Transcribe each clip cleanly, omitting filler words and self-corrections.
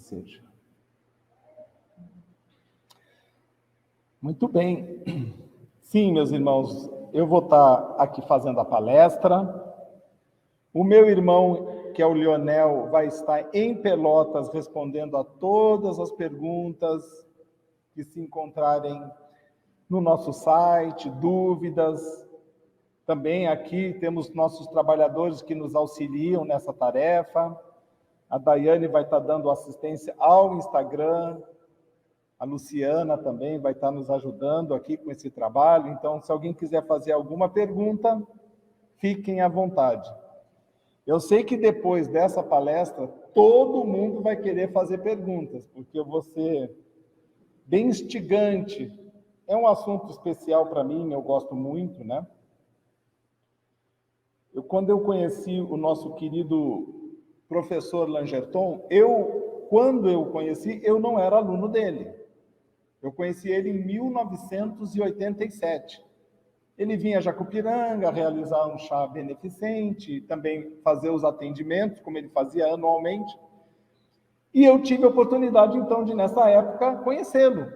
seja. Muito bem. Sim, meus irmãos, eu vou estar aqui fazendo a palestra. O meu irmão, que é o Leonel, vai estar em Pelotas respondendo a todas as perguntas que se encontrarem no nosso site, dúvidas. Também aqui temos nossos trabalhadores que nos auxiliam nessa tarefa. A Daiane vai estar dando assistência ao Instagram. A Luciana também vai estar nos ajudando aqui com esse trabalho. Então, se alguém quiser fazer alguma pergunta, fiquem à vontade. Eu sei que depois dessa palestra, todo mundo vai querer fazer perguntas, porque eu vou ser bem instigante. É um assunto especial para mim, eu gosto muito, né? Quando eu conheci o nosso querido professor Langerton, quando eu conheci, eu não era aluno dele. Eu conheci ele em 1987. Ele vinha a Jacupiranga realizar um chá beneficente, também fazer os atendimentos, como ele fazia anualmente. E eu tive a oportunidade, então, de, nessa época, conhecê-lo.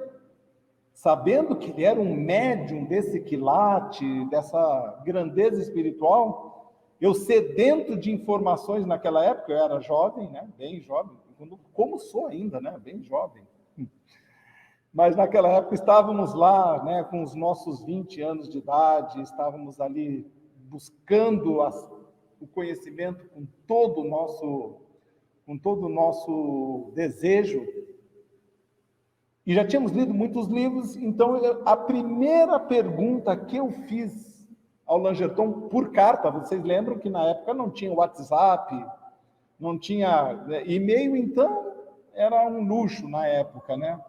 Sabendo que ele era um médium desse quilate, dessa grandeza espiritual, eu sedento de informações naquela época, eu era jovem, né? Bem jovem, como sou ainda, né? Bem jovem. Mas naquela época estávamos lá, né, com os nossos 20 anos de idade, estávamos ali buscando o conhecimento com todo o nosso desejo. E já tínhamos lido muitos livros, então a primeira pergunta que eu fiz ao Langerton por carta, vocês lembram que na época não tinha WhatsApp, não tinha e-mail, então era um luxo na época, né?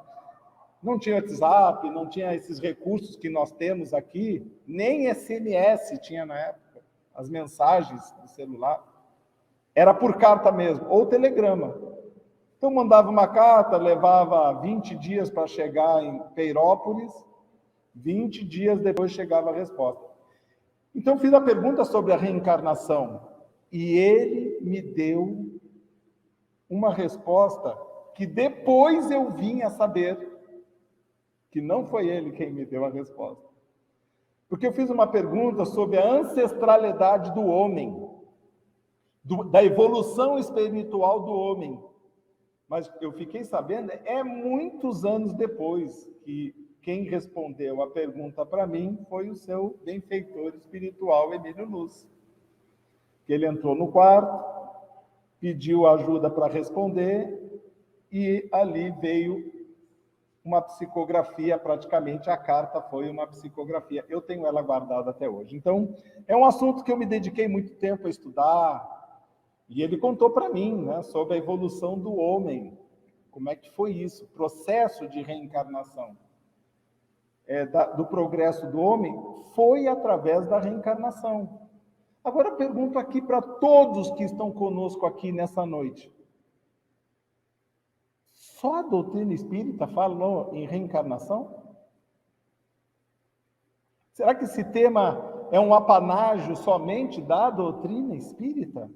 Não tinha WhatsApp, não tinha esses recursos que nós temos aqui, nem SMS tinha na época, as mensagens do celular. Era por carta mesmo, ou telegrama. Então, mandava uma carta, levava 20 dias para chegar em Peirópolis, 20 dias depois chegava a resposta. Então, fiz a pergunta sobre a reencarnação, e ele me deu uma resposta que depois eu vim a saber que não foi ele quem me deu a resposta. Porque eu fiz uma pergunta sobre a ancestralidade do homem, da evolução espiritual do homem. Mas eu fiquei sabendo, muitos anos depois, que quem respondeu a pergunta para mim foi o seu benfeitor espiritual, Emílio Luz. Que ele entrou no quarto, pediu ajuda para responder, e ali veio uma psicografia, praticamente a carta foi uma psicografia. Eu tenho ela guardada até hoje. Então, é um assunto que eu me dediquei muito tempo a estudar, e ele contou para mim, né, sobre a evolução do homem. Como é que foi isso? Processo de reencarnação. Do progresso do homem foi através da reencarnação. Agora eu pergunto aqui para todos que estão conosco aqui nessa noite. Só a doutrina espírita fala em reencarnação? Será que esse tema é um apanágio somente da doutrina espírita?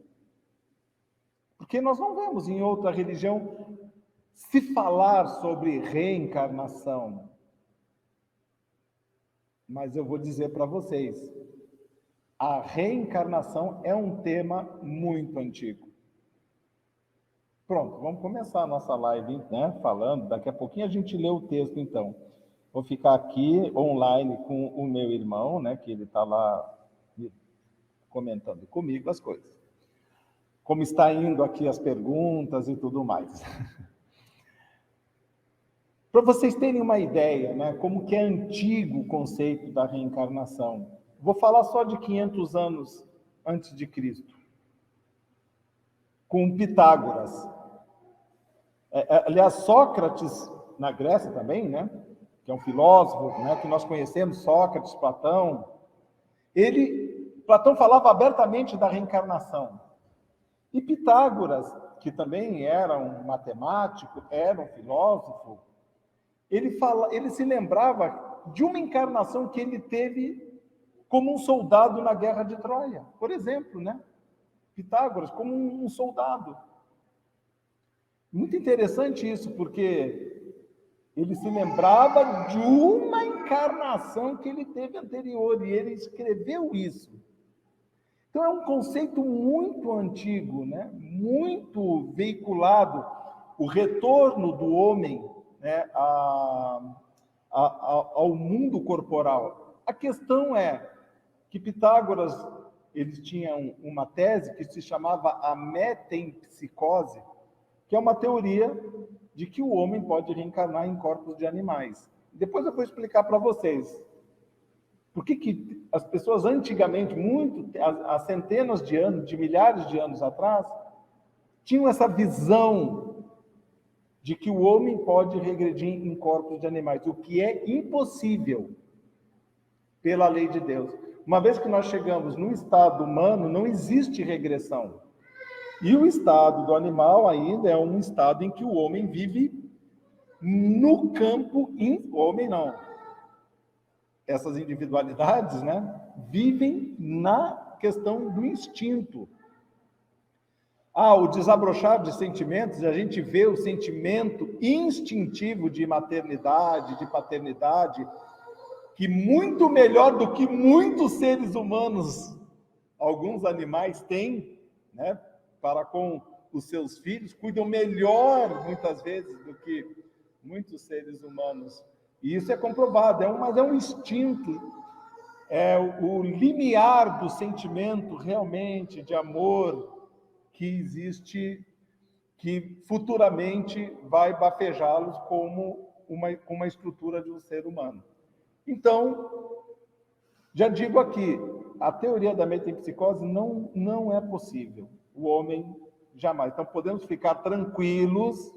Porque nós não vemos em outra religião se falar sobre reencarnação. Mas eu vou dizer para vocês, a reencarnação é um tema muito antigo. Pronto, vamos começar a nossa live, né, falando. Daqui a pouquinho a gente lê o texto, então. Vou ficar aqui online com o meu irmão, né, que ele está lá comentando comigo as coisas. Como está indo aqui as perguntas e tudo mais. Para vocês terem uma ideia, né, como que é antigo o conceito da reencarnação. Vou falar só de 500 anos antes de Cristo. Com Pitágoras. Aliás, Sócrates, na Grécia também, né, que é um filósofo, né, que nós conhecemos, Sócrates, Platão. Platão falava abertamente da reencarnação. E Pitágoras, que também era um matemático, era um filósofo, ele se lembrava de uma encarnação que ele teve como um soldado na Guerra de Troia, por exemplo, né? Pitágoras como um soldado. Muito interessante isso, porque ele se lembrava de uma encarnação que ele teve anterior, e ele escreveu isso. Então é um conceito muito antigo, né? Muito veiculado, o retorno do homem, né, ao mundo corporal. A questão é que Pitágoras, eles tinham uma tese que se chamava a metempsicose, que é uma teoria de que o homem pode reencarnar em corpos de animais. Depois eu vou explicar para vocês por que as pessoas antigamente, há centenas de anos, de milhares de anos atrás, tinham essa visão de que o homem pode regredir em corpos de animais, o que é impossível pela lei de Deus. Uma vez que nós chegamos no estado humano, não existe regressão. E o estado do animal ainda é um estado em que o homem vive no campo, o homem não. Essas individualidades, né, vivem na questão do instinto. O desabrochar de sentimentos, a gente vê o sentimento instintivo de maternidade, de paternidade, que muito melhor do que muitos seres humanos, alguns animais têm, né, para com os seus filhos, cuidam melhor, muitas vezes, do que muitos seres humanos. E isso é comprovado, mas é um instinto, é o limiar do sentimento realmente de amor que existe, que futuramente vai bafejá-los como uma estrutura de um ser humano. Então, já digo aqui, a teoria da metempsicose não é possível. O homem jamais. Então, podemos ficar tranquilos,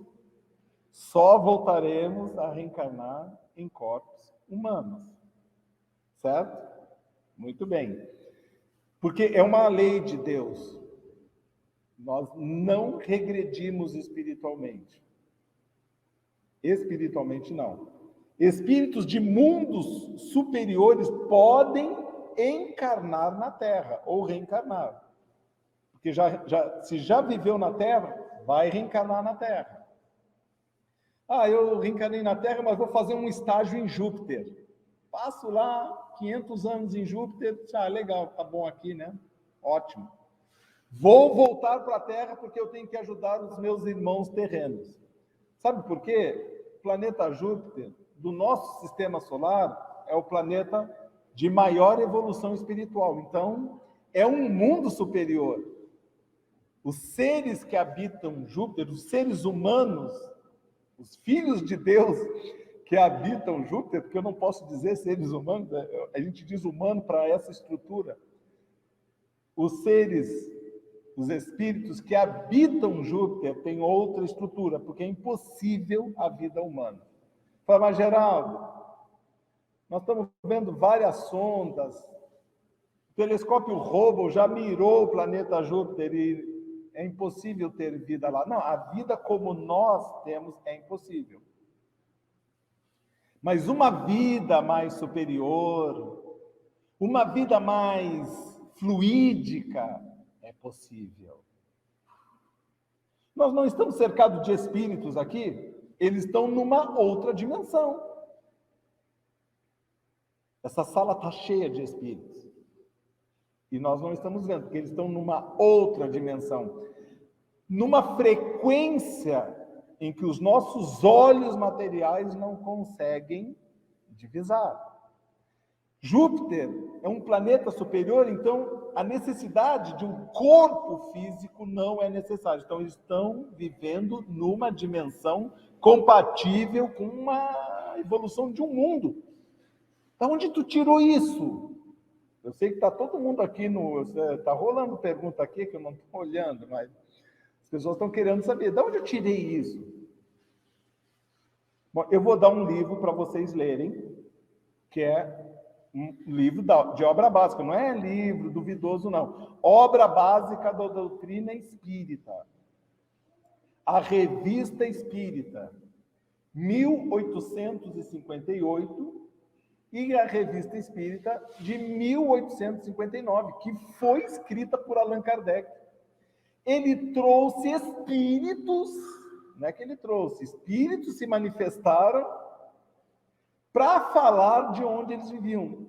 só voltaremos a reencarnar em corpos humanos. Certo? Muito bem. Porque é uma lei de Deus. Nós não regredimos espiritualmente. Espiritualmente, não. Espíritos de mundos superiores podem encarnar na Terra, ou reencarnar. Porque se já viveu na Terra, vai reencarnar na Terra. Eu reencarnei na Terra, mas vou fazer um estágio em Júpiter. Passo lá 500 anos em Júpiter, legal, tá bom aqui, né? Ótimo. Vou voltar para a Terra porque eu tenho que ajudar os meus irmãos terrenos. Sabe por quê? O planeta Júpiter, do nosso sistema solar, é o planeta de maior evolução espiritual. Então, é um mundo superior. Os seres que habitam Júpiter, os seres humanos, os filhos de Deus que habitam Júpiter, porque eu não posso dizer seres humanos, a gente diz humano para essa estrutura. Os espíritos que habitam Júpiter têm outra estrutura, porque é impossível a vida humana. Fala, mas Geraldo, nós estamos vendo várias sondas, o telescópio Hubble já mirou o planeta Júpiter e é impossível ter vida lá. Não, a vida como nós temos é impossível. Mas uma vida mais superior, uma vida mais fluídica, é possível. Nós não estamos cercados de espíritos aqui, eles estão numa outra dimensão. Essa sala está cheia de espíritos. E nós não estamos vendo, porque eles estão numa outra dimensão. Numa frequência em que os nossos olhos materiais não conseguem divisar. Júpiter é um planeta superior, então a necessidade de um corpo físico não é necessária. Então, estão vivendo numa dimensão compatível com uma evolução de um mundo. Da onde tu tirou isso? Eu sei que está todo mundo aqui, está rolando pergunta aqui que eu não estou olhando, mas as pessoas estão querendo saber. De onde eu tirei isso? Bom, eu vou dar um livro para vocês lerem, que é um livro de obra básica, não é livro duvidoso, não. Obra básica da doutrina espírita. A Revista Espírita, 1858, e a Revista Espírita de 1859, que foi escrita por Allan Kardec. Ele trouxe espíritos não é que ele trouxe, espíritos se manifestaram para falar de onde eles viviam.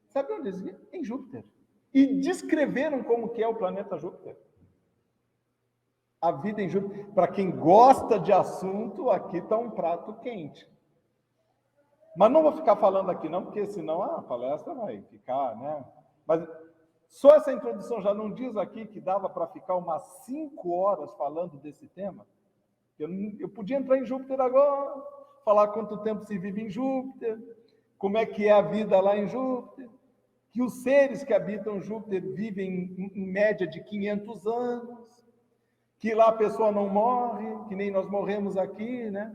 Sabe onde eles viviam? Em Júpiter. E descreveram como que é o planeta Júpiter. A vida em Júpiter. Para quem gosta de assunto, aqui está um prato quente. Mas não vou ficar falando aqui não, porque senão a palestra vai ficar, né? Mas só essa introdução já não diz aqui que dava para ficar umas 5 horas falando desse tema? Eu podia entrar em Júpiter agora, falar quanto tempo se vive em Júpiter, como é que é a vida lá em Júpiter, que os seres que habitam Júpiter vivem em média de 500 anos, que lá a pessoa não morre, que nem nós morremos aqui, né?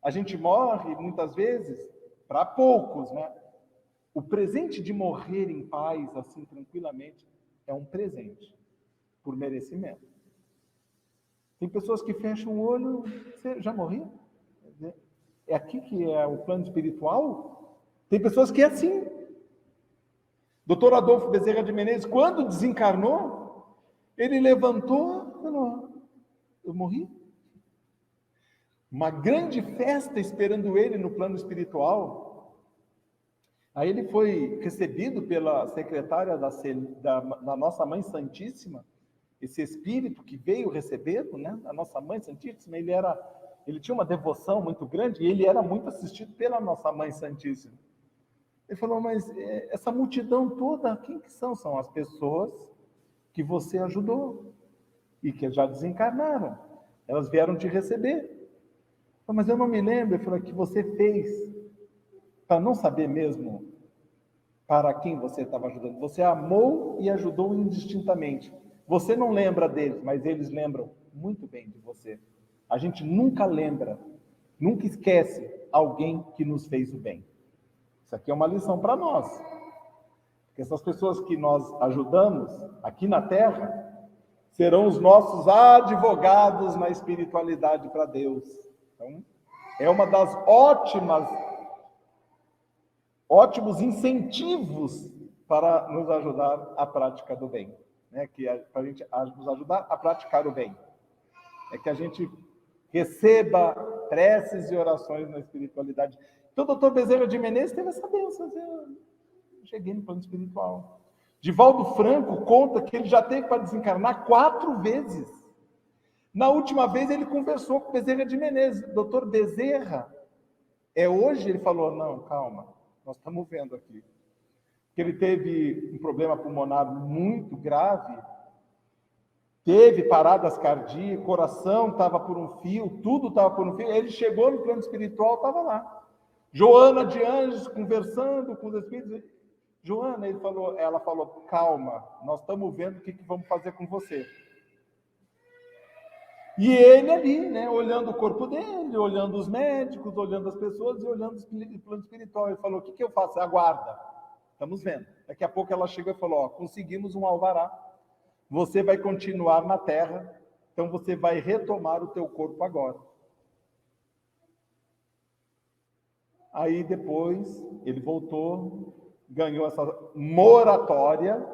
A gente morre muitas vezes, para poucos, né? O presente de morrer em paz, assim, tranquilamente, é um presente, por merecimento. Tem pessoas que fecham o olho, você já morreu? É aqui que é o plano espiritual? Tem pessoas que é assim. Dr. Adolfo Bezerra de Menezes, quando desencarnou, ele levantou e falou, eu morri? Uma grande festa esperando ele no plano espiritual. Aí ele foi recebido pela secretária da nossa Mãe Santíssima, esse espírito que veio recebê-lo, né? A nossa Mãe Santíssima, ele tinha uma devoção muito grande e ele era muito assistido pela nossa Mãe Santíssima. Ele falou, mas essa multidão toda, quem que são? São as pessoas que você ajudou e que já desencarnaram. Elas vieram te receber. Mas eu não me lembro. Ele falou, que você fez para não saber mesmo para quem você estava ajudando. Você amou e ajudou indistintamente. Você não lembra deles, mas eles lembram muito bem de você. A gente nunca lembra, nunca esquece alguém que nos fez o bem. Isso aqui é uma lição para nós. Porque essas pessoas que nós ajudamos aqui na Terra serão os nossos advogados na espiritualidade para Deus. Então, é uma das ótimos incentivos para nos ajudar à prática do bem, né? Que para a gente nos ajudar a praticar o bem, é que a gente receba preces e orações na espiritualidade. Então, o Dr. Bezerra de Menezes teve essa bênção. Eu cheguei no plano espiritual. Divaldo Franco conta que ele já teve para desencarnar 4 vezes. Na última vez ele conversou com Bezerra de Menezes. Dr. Bezerra, hoje? Ele falou, não, calma, nós estamos vendo aqui. Que ele teve um problema pulmonar muito grave, teve paradas cardíacas, coração estava por um fio, tudo estava por um fio. Ele chegou no plano espiritual, estava lá. Joana de Anjos conversando com os espíritos. Joana, ela falou, calma, nós estamos vendo o que vamos fazer com você. E ele ali, né, olhando o corpo dele, olhando os médicos, olhando as pessoas e olhando o plano espiritual. Ele falou, o que eu faço? Aguarda, estamos vendo. Daqui a pouco ela chegou e falou, conseguimos um alvará, você vai continuar na Terra, então você vai retomar o teu corpo agora. Aí depois ele voltou, ganhou essa moratória,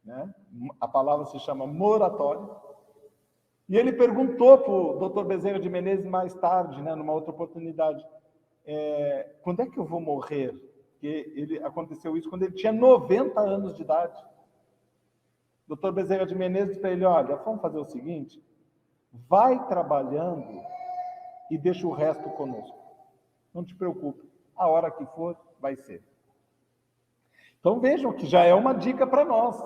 né? A palavra se chama moratória, e ele perguntou para o Dr. Bezerra de Menezes mais tarde, né, numa outra oportunidade, quando é que eu vou morrer? Porque aconteceu isso quando ele tinha 90 anos de idade. O Dr. Bezerra de Menezes disse para ele, olha, vamos fazer o seguinte, vai trabalhando e deixa o resto conosco. Não te preocupe, a hora que for, vai ser. Então vejam que já é uma dica para nós.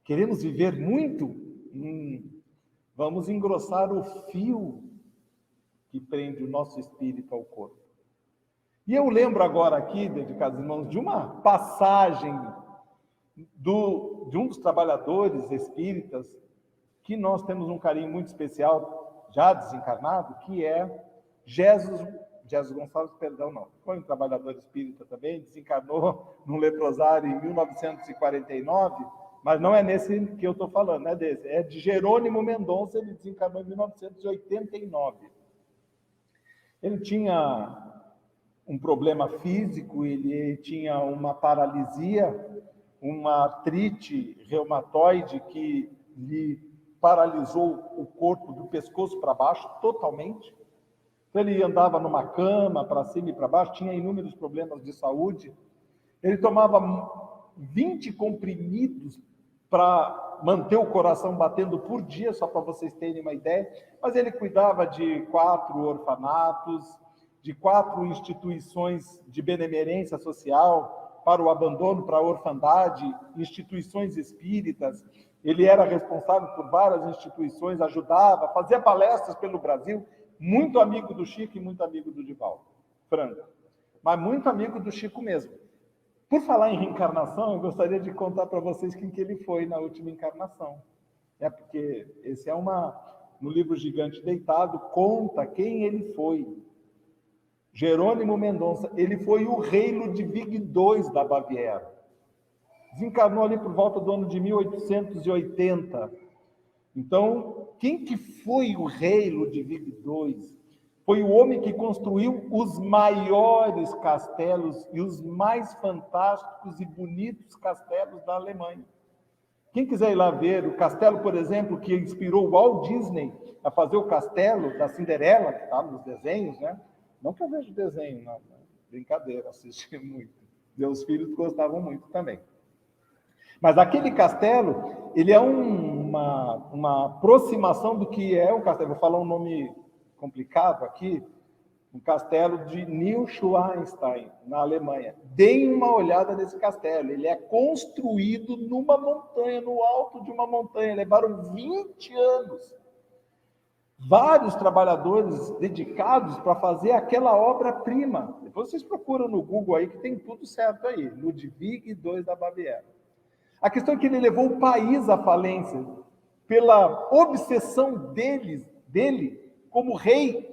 Queremos viver muito? Vamos engrossar o fio que prende o nosso espírito ao corpo. E eu lembro agora aqui, dedicados irmãos, de uma passagem de um dos trabalhadores espíritas, que nós temos um carinho muito especial, já desencarnado, que é Jesus Gonçalves, foi um trabalhador espírita também, desencarnou num leprosário em 1949, mas não é nesse que eu estou falando, não é desse, é de Jerônimo Mendonça, ele desencarnou em 1989. Ele tinha um problema físico, ele tinha uma paralisia, uma artrite reumatoide que lhe paralisou o corpo do pescoço para baixo totalmente. Então, ele andava numa cama para cima e para baixo, tinha inúmeros problemas de saúde. Ele tomava 20 comprimidos para manter o coração batendo por dia, só para vocês terem uma ideia. Mas ele cuidava de 4 orfanatos, de 4 instituições de benemerência social para o abandono, para a orfandade, instituições espíritas. Ele era responsável por várias instituições, ajudava, fazia palestras pelo Brasil, muito amigo do Chico e muito amigo do Divaldo Franco, mas muito amigo do Chico mesmo. Por falar em reencarnação, eu gostaria de contar para vocês quem que ele foi na última encarnação. Porque esse é no livro Gigante Deitado, conta quem ele foi. Jerônimo Mendonça, ele foi o rei Ludwig II da Baviera. Desencarnou ali por volta do ano de 1880. Então, quem que foi o rei Ludwig II? Foi o homem que construiu os maiores castelos e os mais fantásticos e bonitos castelos da Alemanha. Quem quiser ir lá ver o castelo, por exemplo, que inspirou o Walt Disney a fazer o castelo da Cinderela, que está nos desenhos, né? Não que eu vejo desenho, não. Brincadeira, assisti muito. Meus filhos gostavam muito também. Mas aquele castelo, ele é uma aproximação do que é o castelo. Vou falar um nome complicado aqui, um castelo de Neuschwanstein, na Alemanha. Deem uma olhada nesse castelo. Ele é construído numa montanha, no alto de uma montanha. Levaram 20 anos. Vários trabalhadores dedicados para fazer aquela obra-prima. Depois vocês procuram no Google aí, que tem tudo certo aí. Ludwig II da Baviera. A questão é que ele levou o país à falência pela obsessão dele como rei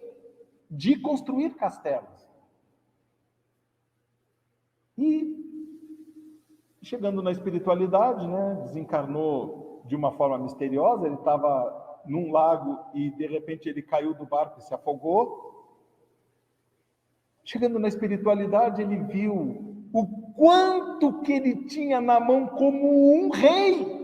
de construir castelos. E chegando na espiritualidade, né, desencarnou de uma forma misteriosa. Ele estava num lago e de repente ele caiu do barco e se afogou. Chegando na espiritualidade, ele viu o quanto que ele tinha na mão como um rei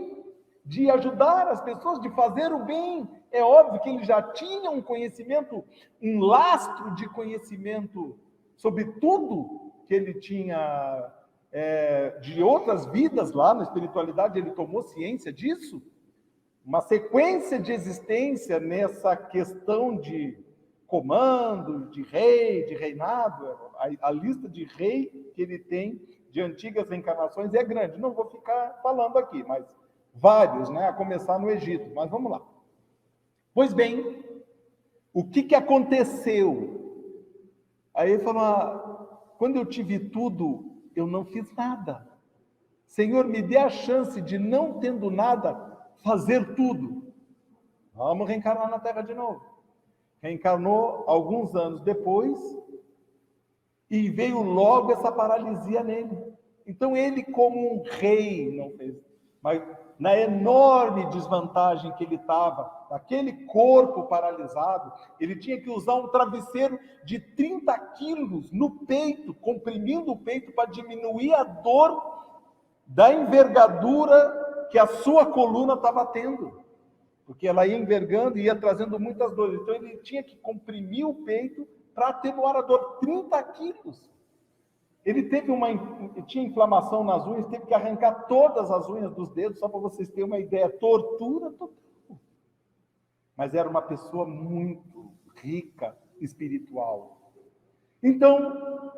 de ajudar as pessoas, de fazer o bem. É óbvio que ele já tinha um conhecimento, um lastro de conhecimento sobre tudo que ele tinha de outras vidas lá na espiritualidade. Ele tomou ciência disso, uma sequência de existência nessa questão de comando, de rei, de reinado. A lista de rei que ele tem de antigas reencarnações é grande. Não vou ficar falando aqui, mas vários, né? A começar no Egito. Mas vamos lá. Pois bem, o que aconteceu? Aí ele falou: quando eu tive tudo, eu não fiz nada. Senhor, me dê a chance de, não tendo nada, fazer tudo. Vamos reencarnar na Terra de novo. Reencarnou alguns anos depois e veio logo essa paralisia nele. Então ele, como um rei, não fez. Mas na enorme desvantagem que ele estava, aquele corpo paralisado, ele tinha que usar um travesseiro de 30 quilos no peito, comprimindo o peito para diminuir a dor da envergadura que a sua coluna estava tendo. Porque ela ia envergando e ia trazendo muitas dores. Então ele tinha que comprimir o peito para atenuar a dor. 30 quilos. Ele tinha inflamação nas unhas, teve que arrancar todas as unhas dos dedos, só para vocês terem uma ideia. Tortura total. Mas era uma pessoa muito rica, espiritual. Então,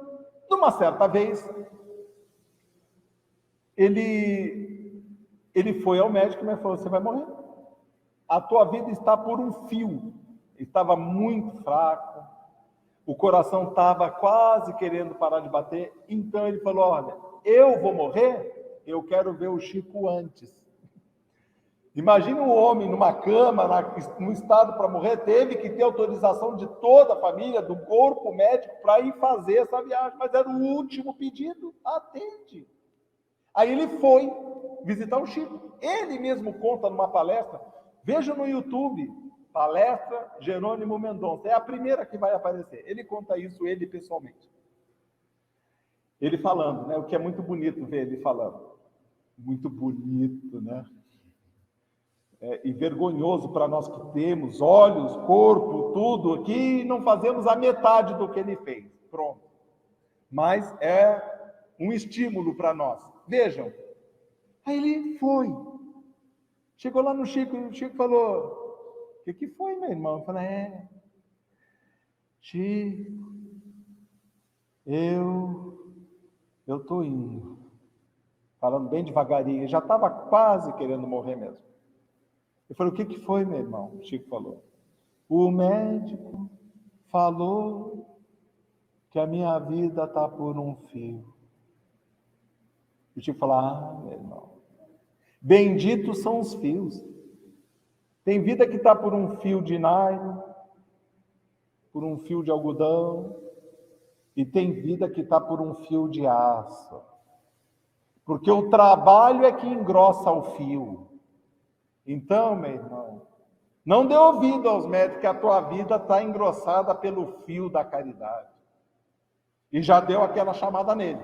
numa certa vez, ele foi ao médico e falou: você vai morrer. A tua vida está por um fio. Estava muito fraco, o coração estava quase querendo parar de bater. Então ele falou: olha, eu vou morrer, eu quero ver o Chico antes. Imagina um homem numa cama, num estado para morrer, teve que ter autorização de toda a família, do corpo médico, para ir fazer essa viagem. Mas era o último pedido, atende. Aí ele foi visitar o Chico. Ele mesmo conta numa palestra. Veja no YouTube, palestra Jerônimo Mendonça. É a primeira que vai aparecer. Ele conta isso, ele pessoalmente. Ele falando, né? O que é muito bonito ver ele falando. Muito bonito, né? e vergonhoso para nós que temos olhos, corpo, tudo aqui, não fazemos a metade do que ele fez. Pronto. Mas é um estímulo para nós. Vejam, aí ele foi. Chegou lá no Chico, e o Chico falou: o que foi, meu irmão? Eu falei: Chico, eu tô indo. Falando bem devagarinho, já estava quase querendo morrer mesmo. Eu falei: o que foi, meu irmão? O Chico falou: o médico falou que a minha vida está por um fio. O Chico falou: meu irmão, benditos são os fios. Tem vida que está por um fio de nylon, por um fio de algodão, e tem vida que está por um fio de aço. Porque o trabalho é que engrossa o fio. Então, meu irmão, não dê ouvido aos médicos que a tua vida está engrossada pelo fio da caridade. E já deu aquela chamada nele.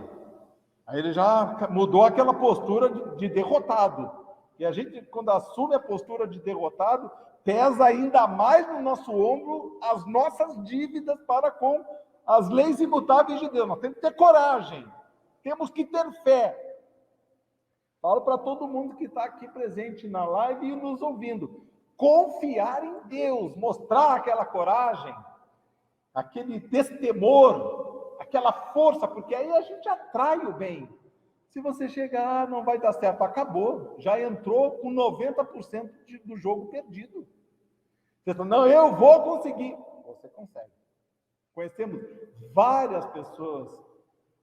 Aí ele já mudou aquela postura de derrotado. E a gente, quando assume a postura de derrotado, pesa ainda mais no nosso ombro as nossas dívidas para com as leis imutáveis de Deus. Nós temos que ter coragem, temos que ter fé. Falo para todo mundo que está aqui presente na live e nos ouvindo. Confiar em Deus, mostrar aquela coragem, aquele destemor, aquela força, porque aí a gente atrai o bem. Se você chegar, não vai dar certo, acabou. Já entrou com 90% do jogo perdido. Você fala: não, eu vou conseguir. Você consegue. Conhecemos várias pessoas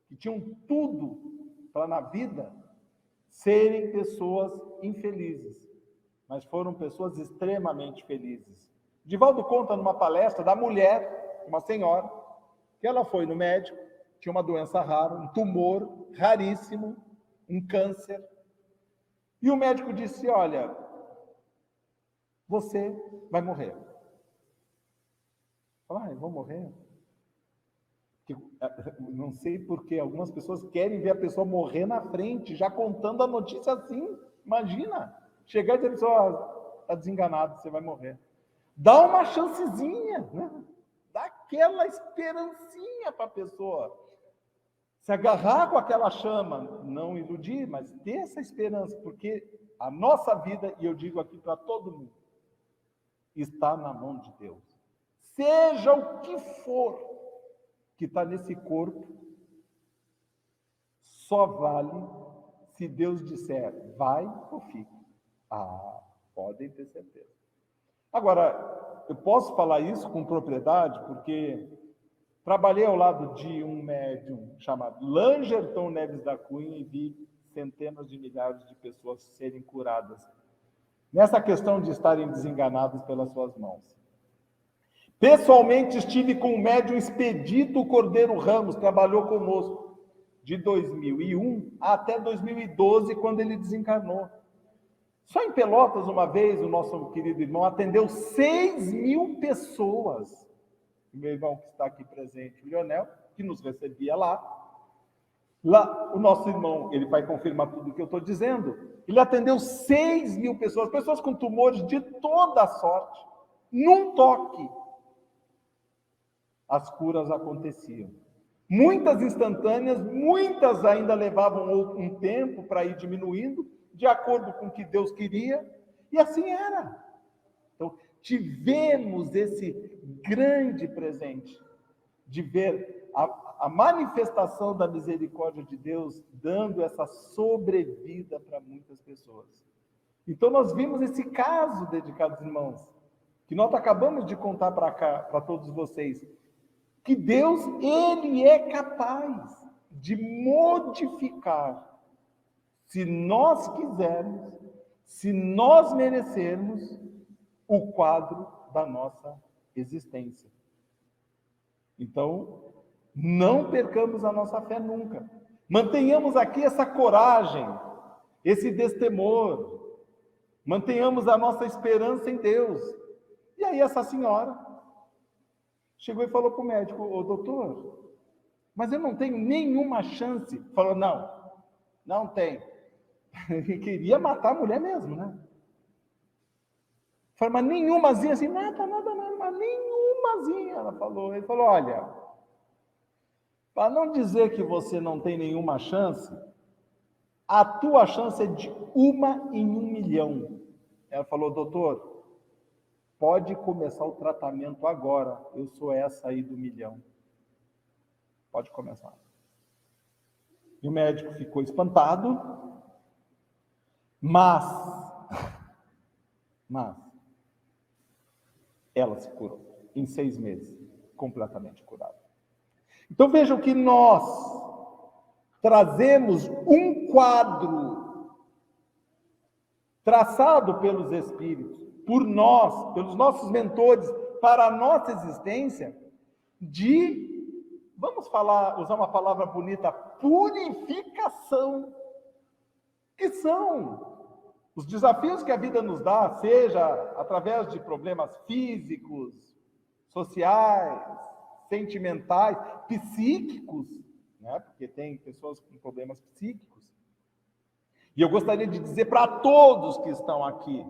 que tinham tudo para na vida serem pessoas infelizes, mas foram pessoas extremamente felizes. Divaldo conta numa palestra da mulher, uma senhora, que ela foi no médico, tinha uma doença rara, um tumor raríssimo, um câncer, e o médico disse: olha, você vai morrer. Eu vou morrer? Não sei porque algumas pessoas querem ver a pessoa morrer na frente, já contando a notícia assim. Imagina, chegar e dizer: está desenganado, você vai morrer. Dá uma chancezinha, né? Dá aquela esperancinha para a pessoa se agarrar com aquela chama, não iludir, mas ter essa esperança, porque a nossa vida, e eu digo aqui para todo mundo, está na mão de Deus. Seja o que for que está nesse corpo, só vale se Deus disser vai ou fica. Podem ter certeza. Agora, eu posso falar isso com propriedade, porque trabalhei ao lado de um médium chamado Langerton Neves da Cunha e vi centenas de milhares de pessoas serem curadas nessa questão de estarem desenganados pelas suas mãos. Pessoalmente estive com o médium Expedito Cordeiro Ramos, trabalhou conosco de 2001 até 2012, quando ele desencarnou. Só em Pelotas, uma vez, o nosso querido irmão atendeu 6.000 pessoas. O meu irmão que está aqui presente, o Lionel, que nos recebia lá. Lá, o nosso irmão, ele vai confirmar tudo o que eu estou dizendo, ele atendeu 6.000 pessoas, pessoas com tumores de toda a sorte. Num toque, as curas aconteciam. Muitas instantâneas, muitas ainda levavam um tempo para ir diminuindo, de acordo com o que Deus queria, e assim era. Então, tivemos esse grande presente de ver a manifestação da misericórdia de Deus dando essa sobrevida para muitas pessoas. Então, nós vimos esse caso, dedicados irmãos, que nós acabamos de contar para todos vocês, que Deus, Ele é capaz de modificar, se nós quisermos, se nós merecermos, o quadro da nossa existência. Então, não percamos a nossa fé nunca. Mantenhamos aqui essa coragem, esse destemor. Mantenhamos a nossa esperança em Deus. E aí essa senhora chegou e falou para o médico: ô doutor, mas eu não tenho nenhuma chance. Falou: não tem. Ele queria matar a mulher mesmo, né? Falei, mas nenhumazinha assim, nada, mas nenhumazinha, ela falou. Ele falou, olha, para não dizer que você não tem nenhuma chance, a tua chance é de 1 em 1 milhão. Ela falou, doutor, pode começar o tratamento agora, eu sou essa aí do milhão. Pode começar. E o médico ficou espantado, mas ela se curou em 6 meses, completamente curada. Então vejam que nós trazemos um quadro traçado pelos Espíritos, por nós, pelos nossos mentores, para a nossa existência, vamos usar uma palavra bonita, purificação, que são os desafios que a vida nos dá, seja através de problemas físicos, sociais, sentimentais, psíquicos, né? Porque tem pessoas com problemas psíquicos. E eu gostaria de dizer para todos que estão aqui,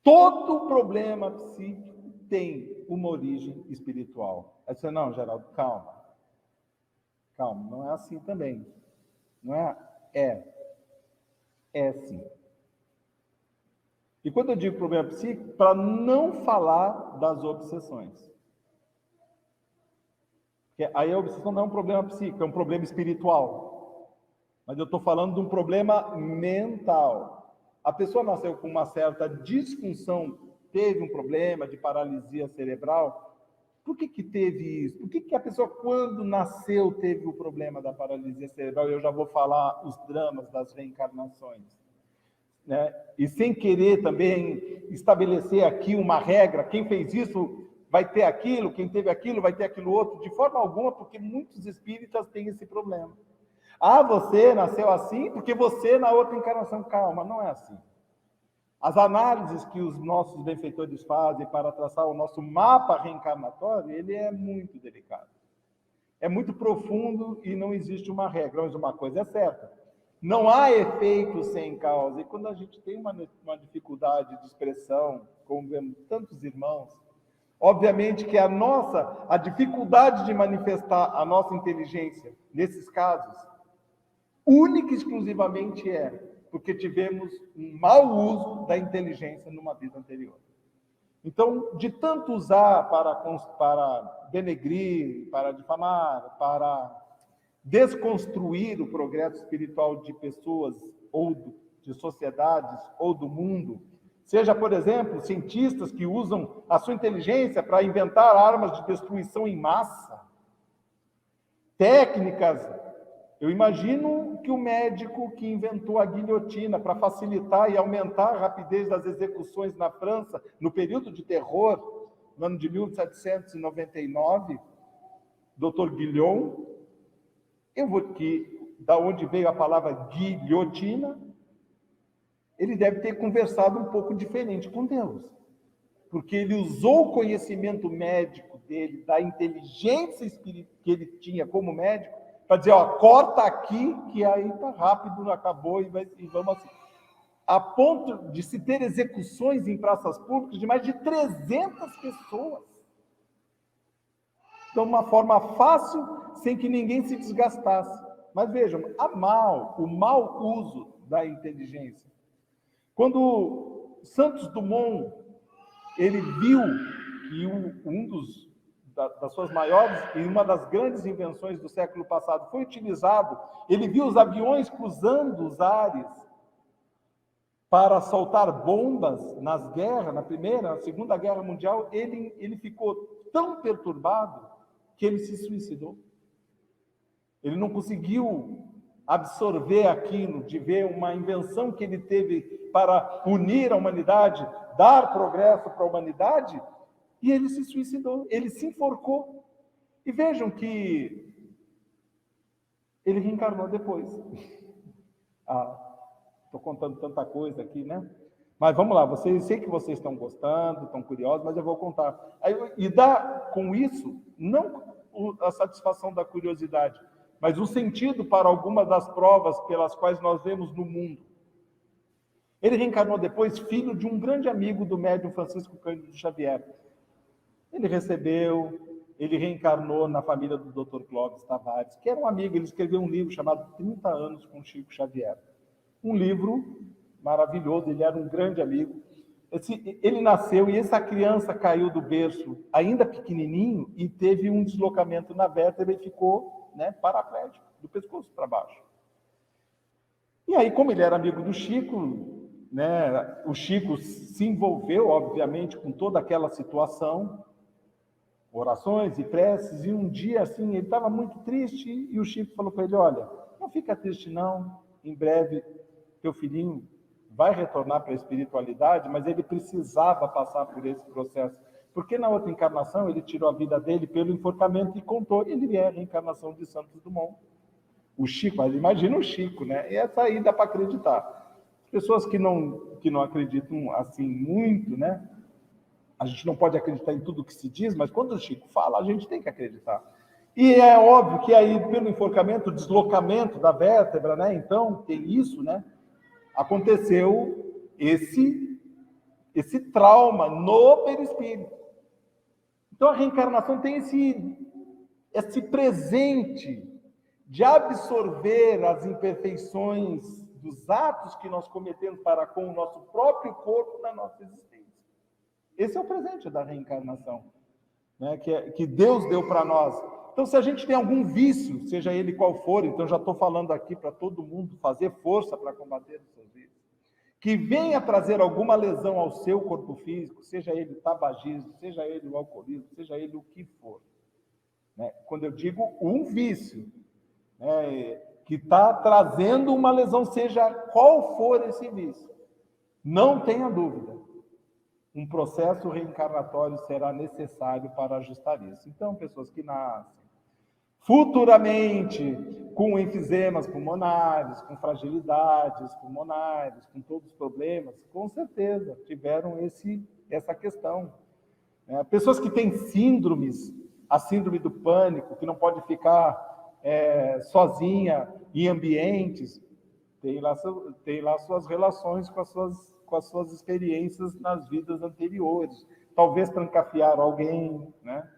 todo problema psíquico tem uma origem espiritual. Aí você, não, Geraldo, calma, não é assim também. Não é? É sim. E quando eu digo problema psíquico, para não falar das obsessões. Porque aí a obsessão não é um problema psíquico, é um problema espiritual. Mas eu estou falando de um problema mental. A pessoa nasceu com uma certa disfunção, teve um problema de paralisia cerebral. Por que teve isso? Por que a pessoa, quando nasceu, teve o problema da paralisia cerebral? Eu já vou falar os dramas das reencarnações. Né? E sem querer também estabelecer aqui uma regra, quem fez isso vai ter aquilo, quem teve aquilo vai ter aquilo outro, de forma alguma, porque muitos espíritas têm esse problema. Ah, você nasceu assim porque você na outra encarnação. Calma, não é assim. As análises que os nossos benfeitores fazem para traçar o nosso mapa reencarnatório, ele é muito delicado. É muito profundo e não existe uma regra, mas uma coisa é certa. Não há efeito sem causa. E quando a gente tem uma dificuldade de expressão, como vemos tantos irmãos, obviamente que a dificuldade de manifestar a nossa inteligência, nesses casos, única e exclusivamente porque tivemos um mau uso da inteligência numa vida anterior. Então, de tanto usar para denegrir, para difamar, para desconstruir o progresso espiritual de pessoas ou de sociedades ou do mundo, seja, por exemplo, cientistas que usam a sua inteligência para inventar armas de destruição em massa, técnicas. Eu imagino que o médico que inventou a guilhotina para facilitar e aumentar a rapidez das execuções na França, no período de terror, no ano de 1799, Dr. Guillon, da onde veio a palavra guilhotina, ele deve ter conversado um pouco diferente com Deus, porque ele usou o conhecimento médico dele, da inteligência espiritual que ele tinha como médico, para dizer, corta aqui, que aí tá rápido, acabou, e vamos assim. A ponto de se ter execuções em praças públicas de mais de 300 pessoas. Então, uma forma fácil, sem que ninguém se desgastasse. Mas vejam, o mau uso da inteligência. Quando Santos Dumont, ele viu que das suas maiores e uma das grandes invenções do século passado foi utilizado, ele viu os aviões cruzando os ares para soltar bombas nas guerras, na Primeira, na Segunda Guerra Mundial, ele ficou tão perturbado que ele se suicidou. Ele não conseguiu absorver aquilo, de ver uma invenção que ele teve para unir a humanidade, dar progresso para a humanidade, e ele se suicidou, ele se enforcou. E vejam que ele reencarnou depois. Estou contando tanta coisa aqui, né? Mas vamos lá, sei que vocês estão gostando, estão curiosos, mas eu vou contar. E dá com isso, não a satisfação da curiosidade, mas o sentido para algumas das provas pelas quais nós vemos no mundo. Ele reencarnou depois filho de um grande amigo do médium Francisco Cândido Xavier. Ele reencarnou na família do Dr. Clóvis Tavares, que era um amigo. Ele escreveu um livro chamado 30 anos com Chico Xavier. Um livro maravilhoso, ele era um grande amigo. Ele nasceu e essa criança caiu do berço ainda pequenininho e teve um deslocamento na vértebra e ficou, né, paraplégico, do pescoço para baixo. E aí, como ele era amigo do Chico, né, o Chico se envolveu, obviamente, com toda aquela situação, orações e preces, e um dia, assim, ele estava muito triste, e o Chico falou para ele: olha, não fica triste não, em breve teu filhinho vai retornar para a espiritualidade, mas ele precisava passar por esse processo, porque na outra encarnação ele tirou a vida dele pelo enforcamento e contou, ele é a reencarnação de Santos Dumont. O Chico, mas imagina o Chico, né? E essa aí dá para acreditar. Pessoas que não acreditam assim muito, né? A gente não pode acreditar em tudo que se diz, mas quando o Chico fala, a gente tem que acreditar. E é óbvio que aí, pelo enforcamento, deslocamento da vértebra, né? Então, tem isso, né? Aconteceu esse trauma no perispírito. Então, a reencarnação tem esse presente de absorver as imperfeições dos atos que nós cometemos para com o nosso próprio corpo na nossa existência. Esse é o presente da reencarnação, né, que Deus deu para nós. Então, se a gente tem algum vício, seja ele qual for, então já estou falando aqui para todo mundo fazer força para combater os seus vícios, que venha trazer alguma lesão ao seu corpo físico, seja ele o tabagismo, seja ele o alcoolismo, seja ele o que for. Né? Quando eu digo um vício, né, que está trazendo uma lesão, seja qual for esse vício, não tenha dúvida, um processo reencarnatório será necessário para ajustar isso. Então, pessoas que nascem futuramente com enfisemas pulmonares, com fragilidades pulmonares, com todos os problemas, com certeza tiveram essa questão. Pessoas que têm síndromes, a síndrome do pânico, que não pode ficar sozinha em ambientes, tem lá suas relações com as suas experiências nas vidas anteriores. Talvez trancafiar alguém, né?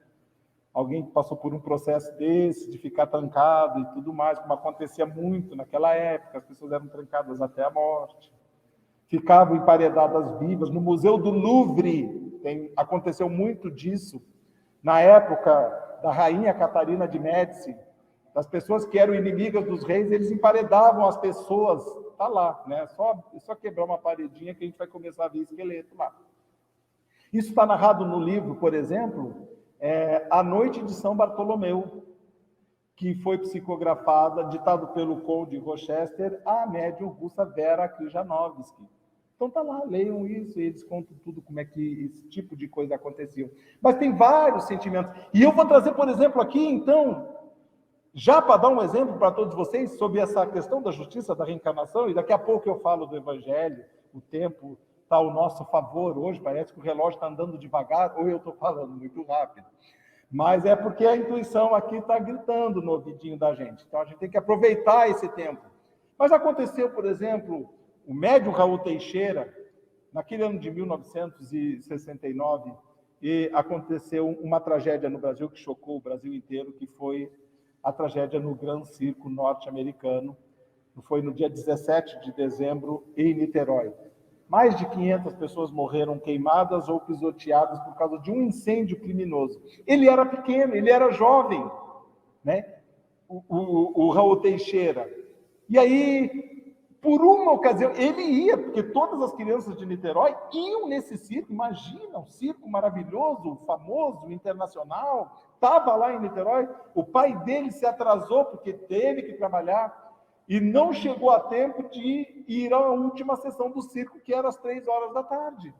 Alguém que passou por um processo desse, de ficar trancado e tudo mais, como acontecia muito naquela época, as pessoas eram trancadas até a morte. Ficavam emparedadas vivas. No Museu do Louvre aconteceu muito disso. Na época da rainha Catarina de Médici, das pessoas que eram inimigas dos reis, eles emparedavam as pessoas. Está lá, né? Só quebrar uma paredinha que a gente vai começar a ver esqueleto lá. Isso está narrado no livro, por exemplo, A Noite de São Bartolomeu, que foi psicografada, ditado pelo Conde Rochester, a médium russa Vera Krijanovsky. Então está lá, leiam isso, e eles contam tudo como é que esse tipo de coisa aconteceu. Mas tem vários sentimentos. E eu vou trazer, por exemplo, aqui, então, já para dar um exemplo para todos vocês sobre essa questão da justiça, da reencarnação, e daqui a pouco eu falo do Evangelho, o tempo está ao nosso favor hoje, parece que o relógio está andando devagar, ou eu estou falando muito rápido. Mas é porque a intuição aqui está gritando no ouvidinho da gente. Então a gente tem que aproveitar esse tempo. Mas aconteceu, por exemplo, o médium Raul Teixeira, naquele ano de 1969, e aconteceu uma tragédia no Brasil que chocou o Brasil inteiro, que foi a tragédia no Gran Circo norte-americano. Foi no dia 17 de dezembro, em Niterói. Mais de 500 pessoas morreram queimadas ou pisoteadas por causa de um incêndio criminoso. Ele era pequeno, ele era jovem, né? O Raul Teixeira. E aí, por uma ocasião, ele ia, porque todas as crianças de Niterói iam nesse circo. Imagina, um circo maravilhoso, famoso, internacional. Estava lá em Niterói. O pai dele se atrasou porque teve que trabalhar e não chegou a tempo de ir à última sessão do circo, que era às 3 horas da tarde.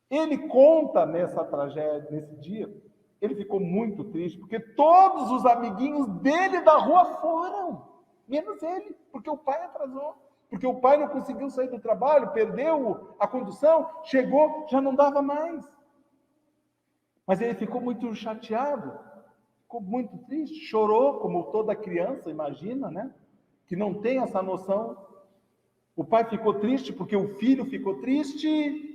Ele conta nessa tragédia, nesse dia, ele ficou muito triste, porque todos os amiguinhos dele da rua foram, menos ele, porque o pai atrasou, porque o pai não conseguiu sair do trabalho, perdeu a condução, chegou, já não dava mais. Mas ele ficou muito chateado, ficou muito triste, chorou, como toda criança, imagina, né? Que não tem essa noção. O pai ficou triste porque o filho ficou triste,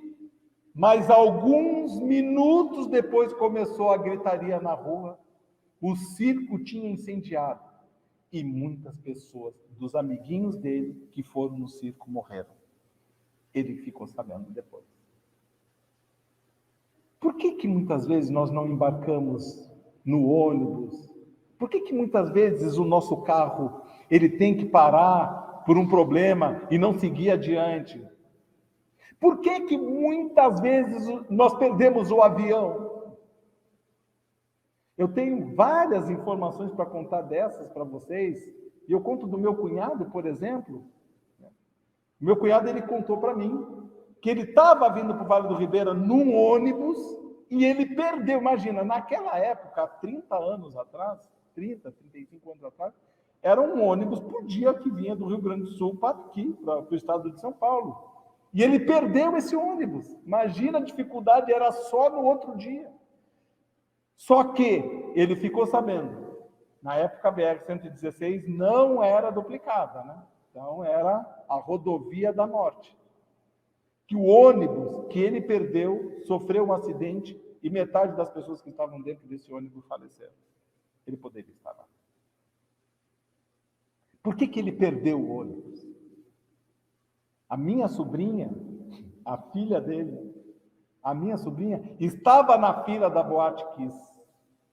mas alguns minutos depois começou a gritaria na rua. O circo tinha incendiado e muitas pessoas, dos amiguinhos dele que foram no circo, morreram. Ele ficou sabendo depois. Por que muitas vezes nós não embarcamos no ônibus? Por que muitas vezes o nosso carro ele tem que parar por um problema e não seguir adiante? Por que muitas vezes nós perdemos o avião? Eu tenho várias informações para contar dessas para vocês, e eu conto do meu cunhado, por exemplo. Meu cunhado, ele contou para mim que ele estava vindo para o Vale do Ribeira num ônibus e ele perdeu. Imagina, naquela época, há 30 anos atrás, 30, 35 anos atrás, era um ônibus por dia que vinha do Rio Grande do Sul para aqui, para o estado de São Paulo. E ele perdeu esse ônibus. Imagina a dificuldade, era só no outro dia. Só que ele ficou sabendo, na época a BR-116 não era duplicada, né? Então era a rodovia da morte. Que o ônibus que ele perdeu sofreu um acidente e metade das pessoas que estavam dentro desse ônibus faleceram. Ele poderia estar lá. Por que ele perdeu o ônibus? A minha sobrinha, a filha dele, a minha sobrinha, estava na fila da Boate Kiss,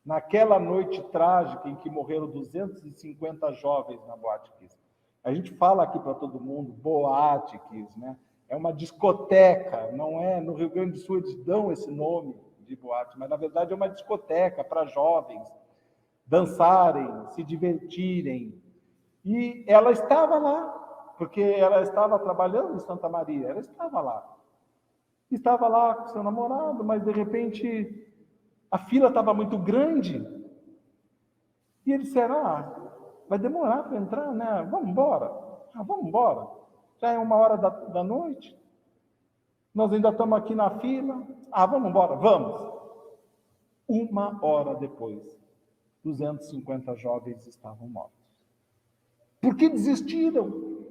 naquela noite trágica em que morreram 250 jovens na Boate Kiss. A gente fala aqui para todo mundo, Boate Kiss, né? É uma discoteca, não é? No Rio Grande do Sul eles dão esse nome de boate, mas na verdade é uma discoteca para jovens dançarem, se divertirem. E ela estava lá, porque ela estava trabalhando em Santa Maria, ela estava lá. Estava lá com seu namorado, mas de repente a fila estava muito grande. E ele disse, vai demorar para entrar, né? Vamos embora. Vamos embora. Já é 1h da noite. Nós ainda estamos aqui na fila. Vamos embora, vamos. 1h depois, 250 jovens estavam mortos. Por que desistiram?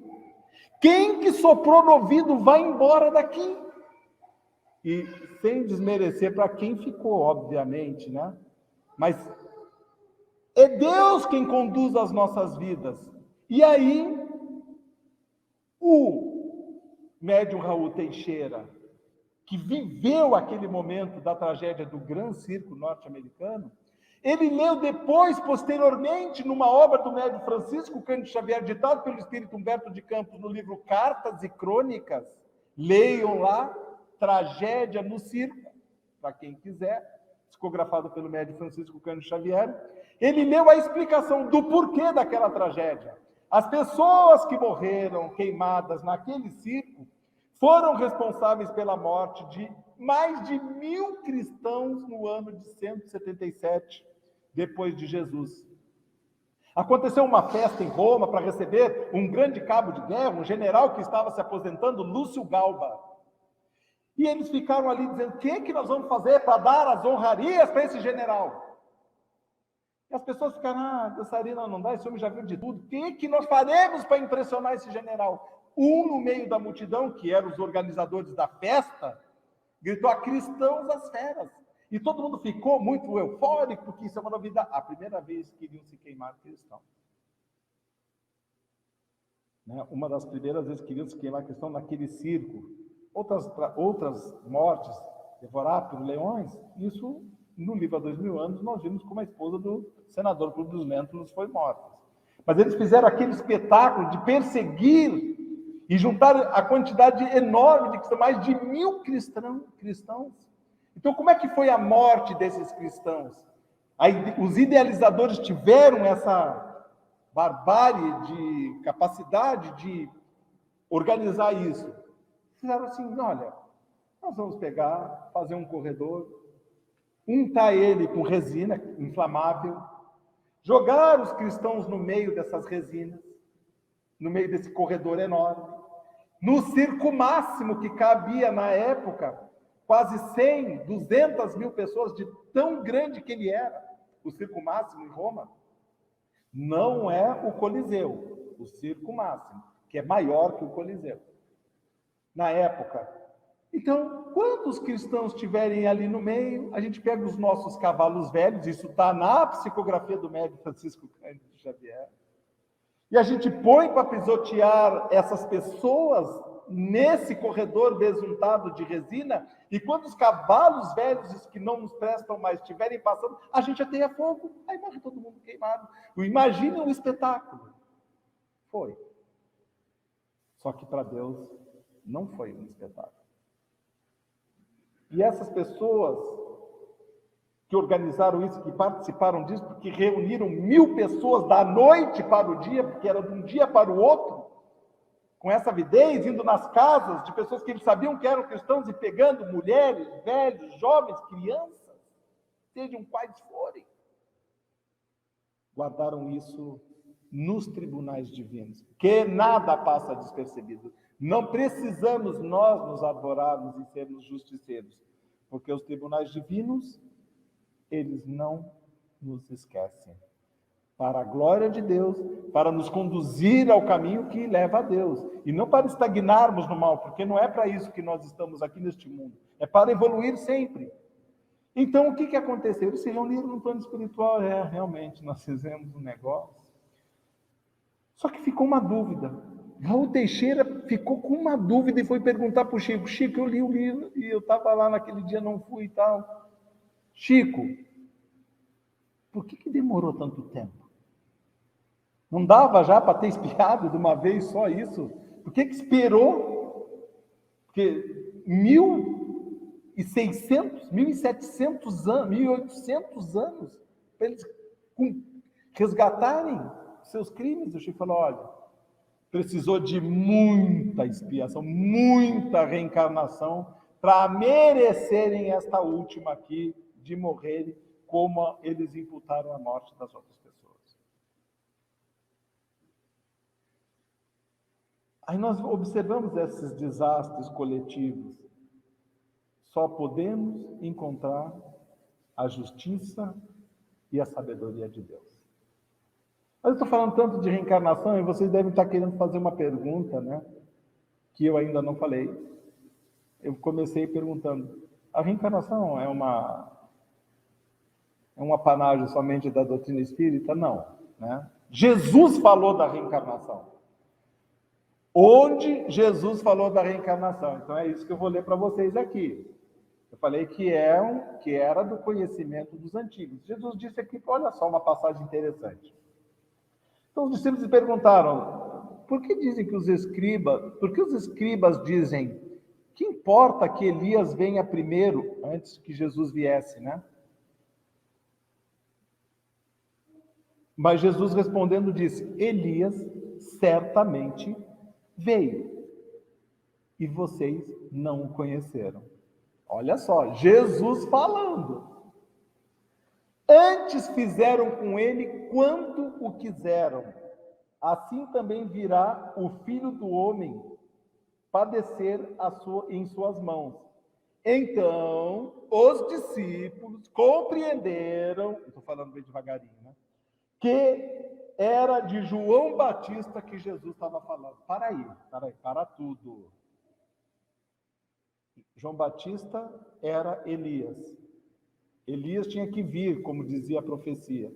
Quem que soprou no ouvido vai embora daqui? E sem desmerecer para quem ficou, obviamente, né? Mas é Deus quem conduz as nossas vidas. E aí, o médium Raul Teixeira, que viveu aquele momento da tragédia do Gran Circo norte-americano, ele leu depois, posteriormente, numa obra do médium Francisco Cândido Xavier, ditado pelo espírito Humberto de Campos, no livro Cartas e Crônicas. Leiam lá, Tragédia no Circo, para quem quiser, psicografado pelo médium Francisco Cândido Xavier. Ele leu a explicação do porquê daquela tragédia. As pessoas que morreram queimadas naquele circo foram responsáveis pela morte de mais de 1000 cristãos no ano de 177, depois de Jesus. Aconteceu uma festa em Roma para receber um grande cabo de guerra, um general que estava se aposentando, Lúcio Galba. E eles ficaram ali dizendo, o que nós vamos fazer para dar as honrarias para esse general? E as pessoas ficaram, dançarina não dá, esse homem já viu de tudo. O que nós faremos para impressionar esse general? No meio da multidão, que eram os organizadores da festa, gritou, a cristãos as feras. E todo mundo ficou muito eufórico, porque isso é uma novidade. A primeira vez que iriam se queimar cristãos. Né? Uma das primeiras vezes que iriam se queimar cristãos naquele circo. Outras mortes, devoradas por leões, isso, no livro há 2000 anos, nós vimos como a esposa do senador Publius Lentulus foi morta. Mas eles fizeram aquele espetáculo de perseguir e juntar a quantidade enorme de cristãos, mais de 1000 cristãos. Então, como é que foi a morte desses cristãos? Aí, os idealizadores tiveram essa barbárie de capacidade de organizar isso. Fizeram assim, olha, nós vamos pegar, fazer um corredor, untar ele com resina inflamável, jogar os cristãos no meio dessas resinas, no meio desse corredor enorme, no circo máximo que cabia na época, quase 100, 200 mil pessoas, de tão grande que ele era, o circo máximo em Roma. Não é o Coliseu, o circo máximo, que é maior que o Coliseu, na época. Então, quantos cristãos estiverem ali no meio, a gente pega os nossos cavalos velhos, isso está na psicografia do médico Francisco Cândido Xavier, e a gente põe para pisotear essas pessoas nesse corredor besuntado de resina, e quando os cavalos velhos que não nos prestam mais estiverem passando, a gente ateia fogo, aí morre todo mundo queimado. Imagina um espetáculo. Foi. Só que para Deus não foi um espetáculo. E essas pessoas que organizaram isso, que participaram disso, porque reuniram 1000 pessoas da noite para o dia, porque era de um dia para o outro, com essa avidez, indo nas casas de pessoas que eles sabiam que eram cristãos e pegando mulheres, velhos, jovens, crianças, sejam quais forem. Guardaram isso nos tribunais divinos, que nada passa despercebido. Não precisamos nós nos adorarmos e sermos justiceiros, porque os tribunais divinos, eles não nos esquecem. Para a glória de Deus, para nos conduzir ao caminho que leva a Deus. E não para estagnarmos no mal, porque não é para isso que nós estamos aqui neste mundo. É para evoluir sempre. Então, o que aconteceu? Eles se reuniram no plano espiritual. Realmente, nós fizemos um negócio. Só que ficou uma dúvida. Raul Teixeira ficou com uma dúvida e foi perguntar para o Chico. Chico, eu li o livro e eu estava lá naquele dia, não fui e tal. Chico, por que demorou tanto tempo? Não dava já para ter espiado de uma vez só isso? Por que esperou? Porque 1.600, 1.700 anos, 1.800 anos, para eles resgatarem seus crimes. O Chico falou, olha, precisou de muita expiação, muita reencarnação, para merecerem esta última aqui, de morrerem, como eles imputaram a morte das outras pessoas. Aí nós observamos esses desastres coletivos. Só podemos encontrar a justiça e a sabedoria de Deus. Mas eu estou falando tanto de reencarnação e vocês devem estar querendo fazer uma pergunta, né? Que eu ainda não falei. Eu comecei perguntando, a reencarnação é um apanágio somente da doutrina espírita? Não, né? Jesus falou da reencarnação. Onde Jesus falou da reencarnação? Então é isso que eu vou ler para vocês aqui. Eu falei que era do conhecimento dos antigos. Jesus disse aqui, olha só uma passagem interessante. Então os discípulos perguntaram, por que os escribas dizem, que importa que Elias venha primeiro, antes que Jesus viesse, né? Mas Jesus respondendo disse, Elias certamente veio, e vocês não o conheceram. Olha só, Jesus falando. Antes fizeram com ele quanto o quiseram, assim também virá o Filho do Homem padecer em suas mãos. Então, os discípulos compreenderam, estou falando bem devagarinho, né? Que era de João Batista que Jesus estava falando. Para tudo. João Batista era Elias. Elias tinha que vir, como dizia a profecia.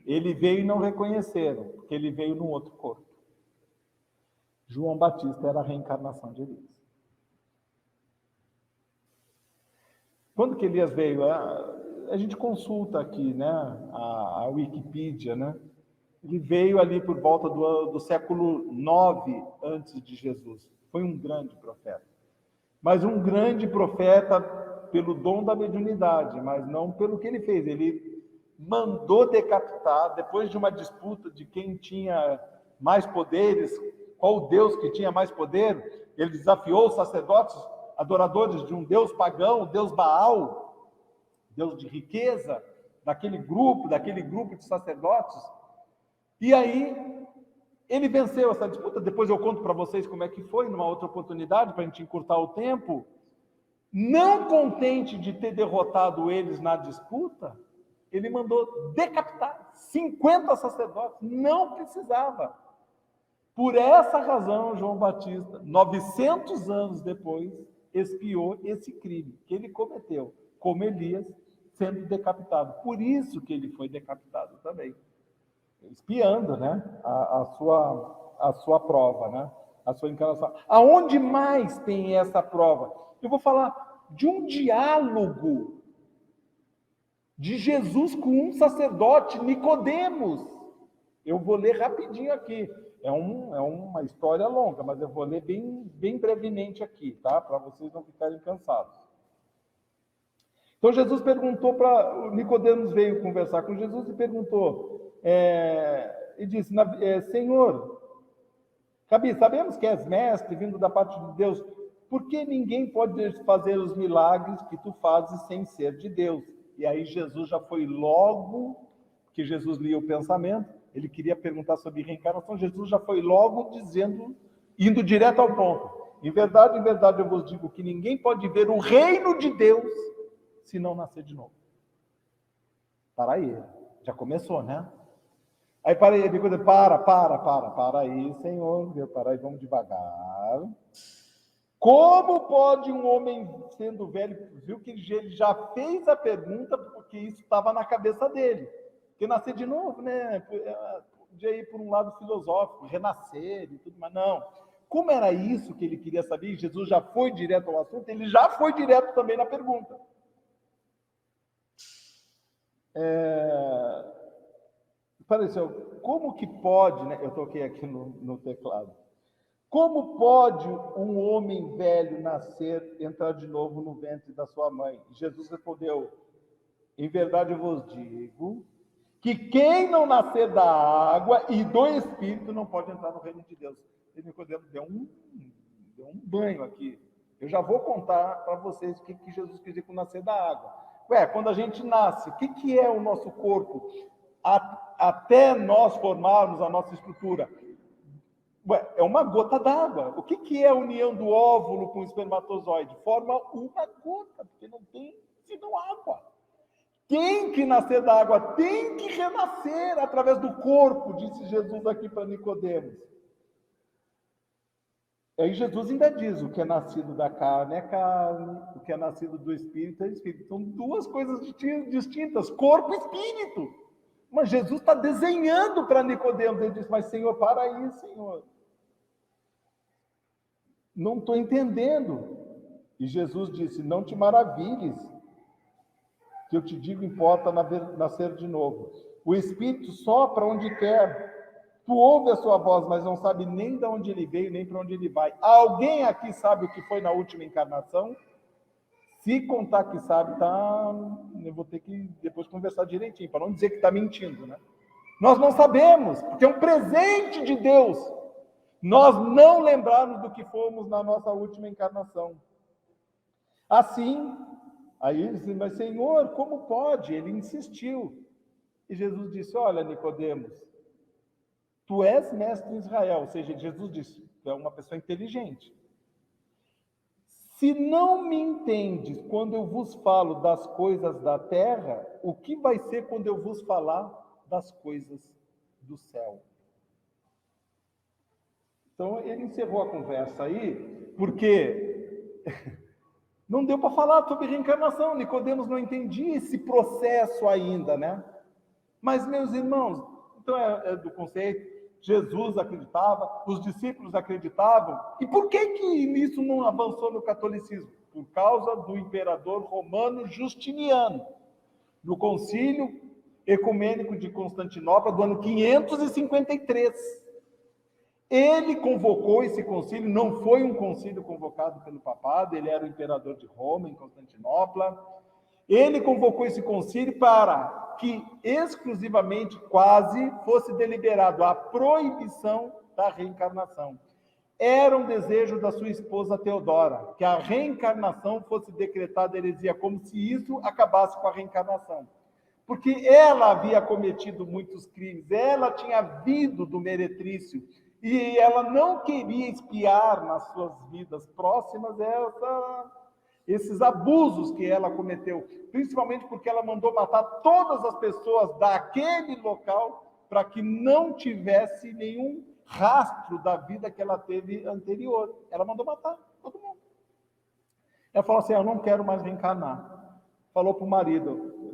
Ele veio e não reconheceram, porque ele veio num outro corpo. João Batista era a reencarnação de Elias. Quando que Elias veio? A gente consulta aqui, né, a Wikipedia, né? Ele veio ali por volta do século 9 antes de Jesus. Foi um grande profeta. Mas um grande profeta pelo dom da mediunidade, mas não pelo que ele fez. Ele mandou decapitar, depois de uma disputa de quem tinha mais poderes, qual Deus que tinha mais poder, ele desafiou os sacerdotes, adoradores de um Deus pagão, o Deus Baal, Deus de riqueza, daquele grupo de sacerdotes. E aí, ele venceu essa disputa. Depois eu conto para vocês como é que foi, numa outra oportunidade, para a gente encurtar o tempo. Não contente de ter derrotado eles na disputa, ele mandou decapitar 50 sacerdotes. Não precisava. Por essa razão, João Batista, 900 anos depois, expiou esse crime que ele cometeu, como Elias, sendo decapitado. Por isso que ele foi decapitado também. Expiando, né? A sua prova, né? A sua encarnação. Aonde mais tem essa prova? Eu vou falar de um diálogo de Jesus com um sacerdote, Nicodemos. Eu vou ler rapidinho aqui. É uma história longa, mas eu vou ler bem brevemente aqui, tá? Para vocês não ficarem cansados. Então Jesus perguntou para... Nicodemos veio conversar com Jesus e perguntou, e disse, Senhor, Rabi, sabemos que és mestre, vindo da parte de Deus, por que ninguém pode fazer os milagres que tu fazes sem ser de Deus? E aí Jesus já foi logo, que Jesus lia o pensamento, ele queria perguntar sobre reencarnação, Jesus já foi logo dizendo, indo direto ao ponto. Em verdade, eu vos digo que ninguém pode ver o reino de Deus se não nascer de novo. Para aí, já começou, né? Aí para aí, para aí, Senhor, para aí, vamos devagar. Como pode um homem, sendo velho, viu que ele já fez a pergunta, porque isso estava na cabeça dele. Porque nascer de novo, né? Podia ir por um lado filosófico, renascer e tudo, mas não. Como era isso que ele queria saber, e Jesus já foi direto ao assunto, ele já foi direto também na pergunta. Pareceu, como que pode, né? Eu toquei aqui no teclado. Como pode um homem velho nascer, entrar de novo no ventre da sua mãe? Jesus respondeu, em verdade eu vos digo, que quem não nascer da água e do Espírito não pode entrar no reino de Deus. E Nicodemos deu um banho aqui. Eu já vou contar para vocês o que Jesus quis dizer com nascer da água. Quando a gente nasce, o que é o nosso corpo? Até nós formarmos a nossa estrutura. É uma gota d'água. O que é a união do óvulo com o espermatozoide? Forma uma gota, porque não tem senão água. Tem que nascer da água, tem que renascer através do corpo, disse Jesus aqui para Nicodemos. Aí Jesus ainda diz, o que é nascido da carne é carne, o que é nascido do Espírito é Espírito. São duas coisas distintas, corpo e Espírito. Mas Jesus está desenhando para Nicodemos, ele diz, mas Senhor, para aí, Senhor. Não estou entendendo. E Jesus disse, não te maravilhes, que eu te digo importa nascer de novo. O Espírito sopra onde quer. Tu ouve a sua voz, mas não sabe nem de onde ele veio, nem para onde ele vai. Alguém aqui sabe o que foi na última encarnação? Se contar que sabe, eu vou ter que depois conversar direitinho, para não dizer que está mentindo, né? Nós não sabemos, porque é um presente de Deus. Nós não lembrarmos do que fomos na nossa última encarnação. Assim, aí ele disse, mas Senhor, como pode? Ele insistiu. E Jesus disse, olha, Nicodemos, tu és mestre em Israel. Ou seja, Jesus disse, tu é uma pessoa inteligente. Se não me entendes quando eu vos falo das coisas da terra, o que vai ser quando eu vos falar das coisas do céu? Então, ele encerrou a conversa aí, porque não deu para falar sobre reencarnação. Nicodemos não entendia esse processo ainda, né? Mas, meus irmãos, então é do conceito, Jesus acreditava, os discípulos acreditavam. E por que isso não avançou no catolicismo? Por causa do imperador romano Justiniano, no concílio ecumênico de Constantinopla, do ano 553. Ele convocou esse concílio, não foi um concílio convocado pelo papado, ele era o imperador de Roma, em Constantinopla. Ele convocou esse concílio para que exclusivamente, quase, fosse deliberado a proibição da reencarnação. Era um desejo da sua esposa Teodora, que a reencarnação fosse decretada heresia, como se isso acabasse com a reencarnação. Porque ela havia cometido muitos crimes, ela tinha vindo do meretrício, e ela não queria expiar nas suas vidas próximas esses abusos que ela cometeu, principalmente porque ela mandou matar todas as pessoas daquele local para que não tivesse nenhum rastro da vida que ela teve anterior. Ela mandou matar todo mundo. Ela falou assim, eu não quero mais reencarnar. Falou para o marido,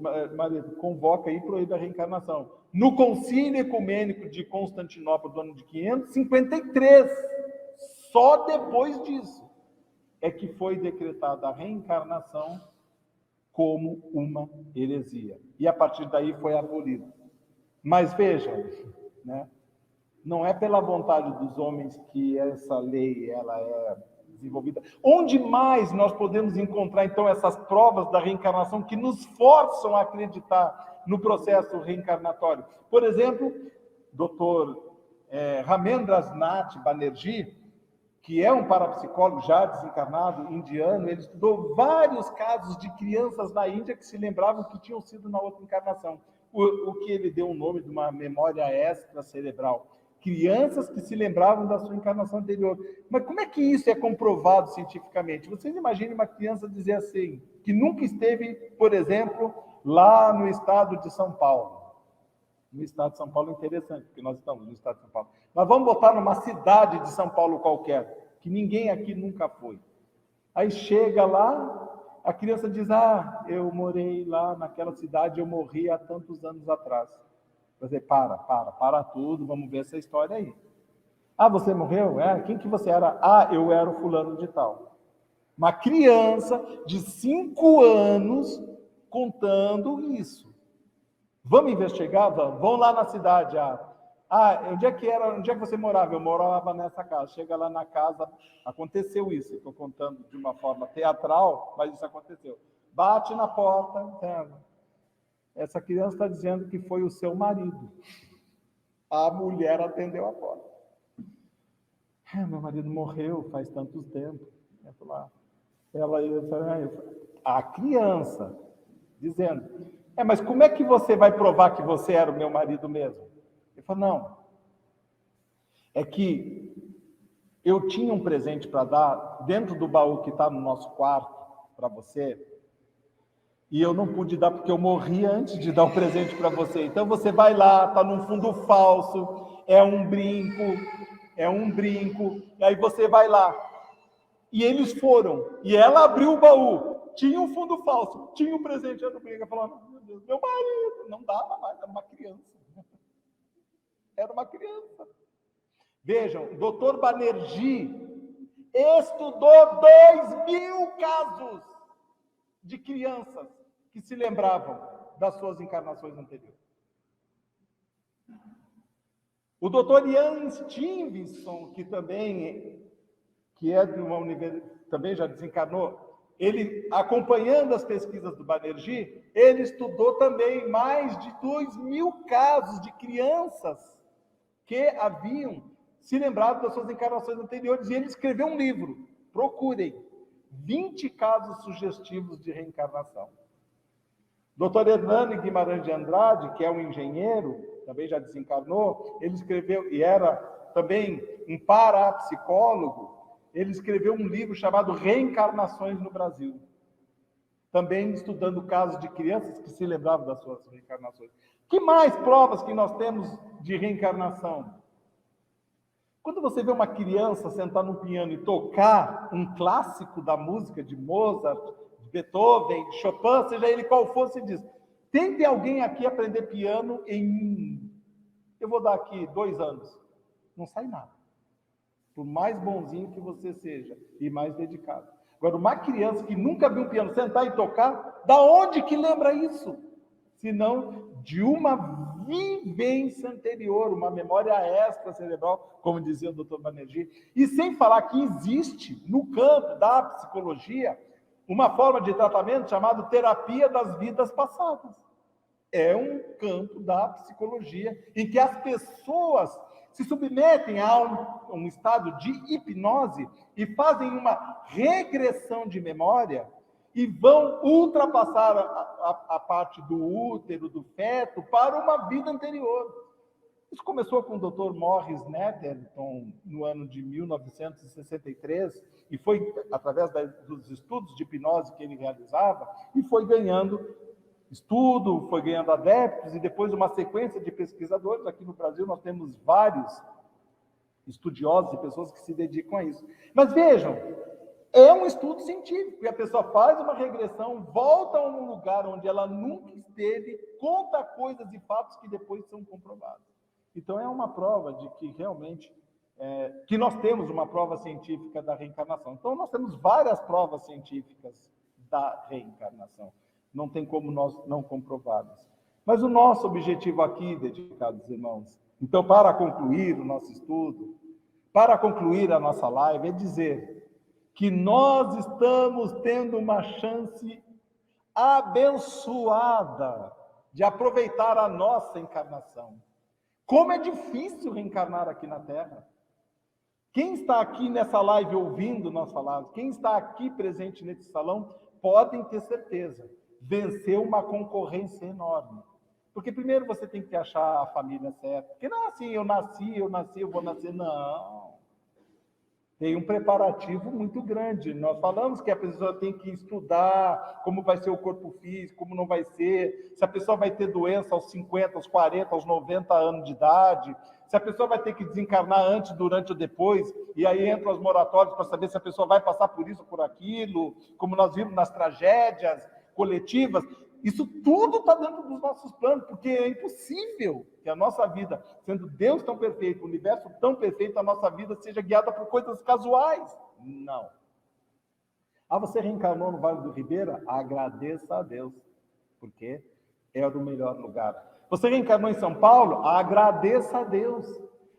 convoca aí e proíbe a reencarnação. No Concílio Ecumênico de Constantinopla do ano de 553, só depois disso, é que foi decretada a reencarnação como uma heresia. E a partir daí foi abolido. Mas vejam, né? Não é pela vontade dos homens que essa lei ela é desenvolvida. Onde mais nós podemos encontrar, então, essas provas da reencarnação que nos forçam a acreditar no processo reencarnatório? Por exemplo, Dr. Ramendras Nath Banerjee, que é um parapsicólogo já desencarnado, indiano, ele estudou vários casos de crianças na Índia que se lembravam que tinham sido na outra encarnação. O que ele deu o nome de uma memória extracerebral. Crianças que se lembravam da sua encarnação anterior. Mas como é que isso é comprovado cientificamente? Vocês imaginem uma criança dizer assim, que nunca esteve, por exemplo, lá no estado de São Paulo. No estado de São Paulo é interessante, porque nós estamos no estado de São Paulo. Mas vamos botar numa cidade de São Paulo qualquer, que ninguém aqui nunca foi. Aí chega lá, a criança diz, eu morei lá naquela cidade, eu morri há tantos anos atrás. Quer dizer, para tudo, vamos ver essa história aí. Você morreu? Quem que você era? Eu era o fulano de tal. Uma criança de 5 anos contando isso. Vamos investigar? Vamos lá na cidade. Onde é que você morava? Eu morava nessa casa. Chega lá na casa, aconteceu isso. Estou contando de uma forma teatral, mas isso aconteceu. Bate na porta, essa criança está dizendo que foi o seu marido. A mulher atendeu a porta. Meu marido morreu faz tanto tempo. A criança dizendo, mas como é que você vai provar que você era o meu marido mesmo? Ele falou, não. É que eu tinha um presente para dar dentro do baú que está no nosso quarto para você, e eu não pude dar porque eu morri antes de dar o presente para você. Então você vai lá, está num fundo falso, é um brinco, e aí você vai lá. E eles foram, e ela abriu o baú, tinha um fundo falso, tinha um presente, era um brinco. Ela falou, meu Deus, meu marido, não dava mais, era uma criança. Era uma criança. Vejam, Dr. Banerjee estudou 2.000 casos de crianças que se lembravam das suas encarnações anteriores. O Dr. Ian Stevenson, que é de uma universidade, também já desencarnou, ele, acompanhando as pesquisas do Banerjee, ele estudou também mais de 2.000 casos de crianças que haviam se lembrado das suas encarnações anteriores, e ele escreveu um livro, procurem, 20 casos sugestivos de reencarnação. Dr. Hernani Guimarães de Andrade, que é um engenheiro, também já desencarnou, ele escreveu, e era também um parapsicólogo, ele escreveu um livro chamado Reencarnações no Brasil, também estudando casos de crianças que se lembravam das suas reencarnações. Que mais provas que nós temos de reencarnação? Quando você vê uma criança sentar no piano e tocar um clássico da música de Mozart, de Beethoven, de Chopin, seja ele qual for, você diz, tente alguém aqui aprender piano eu vou dar aqui 2 anos. Não sai nada. Por mais bonzinho que você seja e mais dedicado. Agora, uma criança que nunca viu um piano sentar e tocar, da onde que lembra isso? Senão de uma vivência anterior, uma memória extracerebral, como dizia o Dr. Banerjee. E sem falar que existe, no campo da psicologia, uma forma de tratamento chamada terapia das vidas passadas. É um campo da psicologia em que as pessoas se submetem a um estado de hipnose e fazem uma regressão de memória e vão ultrapassar a parte do útero, do feto, para uma vida anterior. Isso começou com o Dr. Morris Netherton, no ano de 1963, e foi através dos estudos de hipnose que ele realizava, e foi ganhando estudo, foi ganhando adeptos, e depois uma sequência de pesquisadores. Aqui no Brasil nós temos vários estudiosos e pessoas que se dedicam a isso. Mas vejam, é um estudo científico, e a pessoa faz uma regressão, volta a um lugar onde ela nunca esteve, conta coisas e fatos que depois são comprovados. Então é uma prova de que realmente, que nós temos uma prova científica da reencarnação. Então nós temos várias provas científicas da reencarnação. Não tem como nós não comprová-las. Mas o nosso objetivo aqui, dedicados irmãos, então, para concluir o nosso estudo, para concluir a nossa live, é dizer que nós estamos tendo uma chance abençoada de aproveitar a nossa encarnação. Como é difícil reencarnar aqui na Terra. Quem está aqui nessa live ouvindo nós falar, quem está aqui presente nesse salão, podem ter certeza, venceu uma concorrência enorme. Porque primeiro você tem que achar a família certa. Porque não é assim, eu nasci, eu vou nascer. Não. Tem um preparativo muito grande. Nós falamos que a pessoa tem que estudar como vai ser o corpo físico, como não vai ser, se a pessoa vai ter doença aos 50, aos 40, aos 90 anos de idade, se a pessoa vai ter que desencarnar antes, durante ou depois, e aí entram os moratórios para saber se a pessoa vai passar por isso, por aquilo, como nós vimos nas tragédias coletivas. Isso tudo está dentro dos nossos planos, porque é impossível que a nossa vida, sendo Deus tão perfeito, o universo tão perfeito, a nossa vida seja guiada por coisas casuais. Não. Você reencarnou no Vale do Ribeira? Agradeça a Deus, porque era o melhor lugar. Você reencarnou em São Paulo? Agradeça a Deus.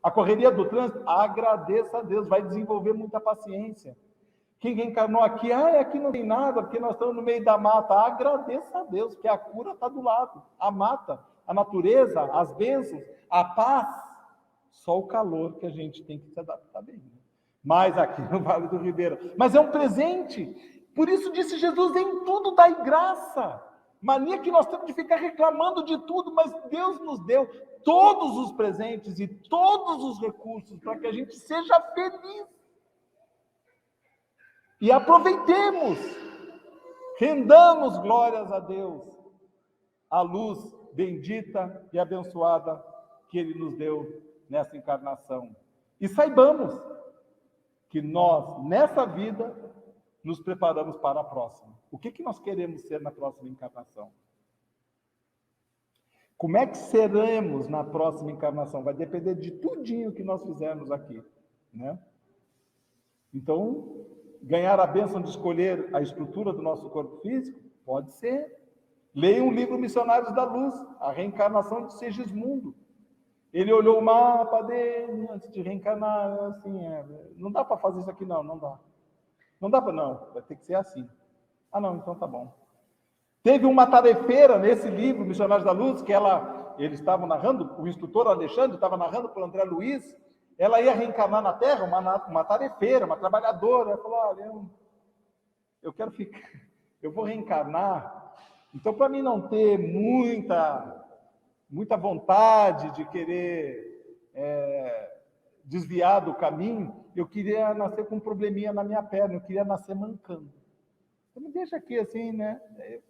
A correria do trânsito? Agradeça a Deus, vai desenvolver muita paciência. Quem reencarnou aqui, aqui não tem nada, porque nós estamos no meio da mata. Agradeça a Deus, que a cura está do lado. A mata, a natureza, as bênçãos, a paz, só o calor que a gente tem que se adaptar bem. Mas aqui no Vale do Ribeira. Mas é um presente. Por isso disse Jesus, em tudo dai graça. Mania que nós temos de ficar reclamando de tudo, mas Deus nos deu todos os presentes e todos os recursos para que a gente seja feliz. E aproveitemos, rendamos glórias a Deus, a luz bendita e abençoada que Ele nos deu nessa encarnação. E saibamos que nós, nessa vida, nos preparamos para a próxima. O que nós queremos ser na próxima encarnação? Como é que seremos na próxima encarnação? Vai depender de tudinho que nós fizermos aqui, né? Então, ganhar a bênção de escolher a estrutura do nosso corpo físico? Pode ser. Leia um livro Missionários da Luz, a reencarnação de Segismundo. Ele olhou o mapa dele antes de reencarnar, assim, não dá para fazer isso aqui não dá. Não dá para não, vai ter que ser assim. Não, então tá bom. Teve uma tarefeira nesse livro, Missionários da Luz, que eles estavam narrando, o instrutor Alexandre estava narrando para o André Luiz, ela ia reencarnar na Terra, uma tarefeira, uma trabalhadora. Ela falou, olha, eu quero ficar, eu vou reencarnar, então para mim não ter muita vontade de querer desviar do caminho, eu queria nascer com um probleminha na minha perna, eu queria nascer mancando. Então me deixa aqui assim, né?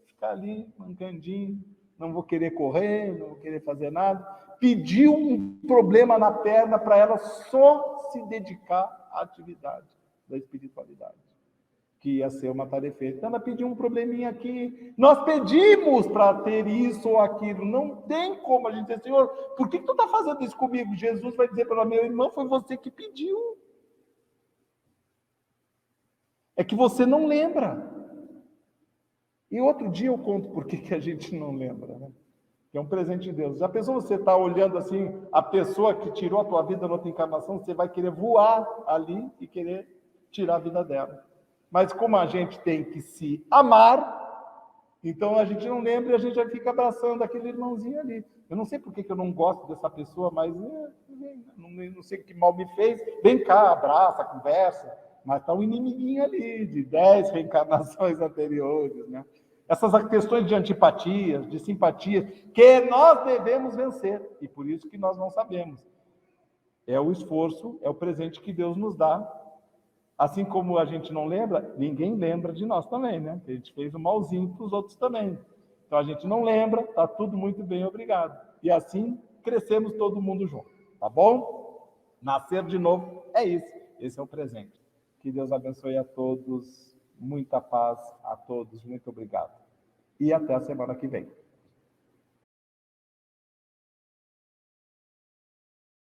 Ficar ali, mancandinho, não vou querer correr, não vou querer fazer nada. Pediu um problema na perna para ela só se dedicar à atividade da espiritualidade, que ia ser uma tarefeira. Então ela pediu um probleminha aqui. Nós pedimos para ter isso ou aquilo. Não tem como a gente dizer, Senhor, por que tu está fazendo isso comigo? Jesus vai dizer para ela, meu irmão, foi você que pediu. É que você não lembra. E outro dia eu conto por que a gente não lembra, né? Que é um presente de Deus. Já pensou você estar olhando assim, a pessoa que tirou a tua vida na outra encarnação, você vai querer voar ali e querer tirar a vida dela. Mas como a gente tem que se amar, então a gente não lembra e a gente já fica abraçando aquele irmãozinho ali. Eu não sei por que eu não gosto dessa pessoa, mas não sei o que mal me fez. Vem cá, abraça, conversa. Mas está um inimiguinho ali, de 10 reencarnações anteriores, né? Essas questões de antipatias, de simpatias, que nós devemos vencer. E por isso que nós não sabemos. É o esforço, é o presente que Deus nos dá. Assim como a gente não lembra, ninguém lembra de nós também, né? A gente fez o malzinho para os outros também. Então a gente não lembra, está tudo muito bem, obrigado. E assim crescemos todo mundo junto, tá bom? Nascer de novo é isso. Esse é o presente. Que Deus abençoe a todos. Muita paz a todos. Muito obrigado. E até a semana que vem.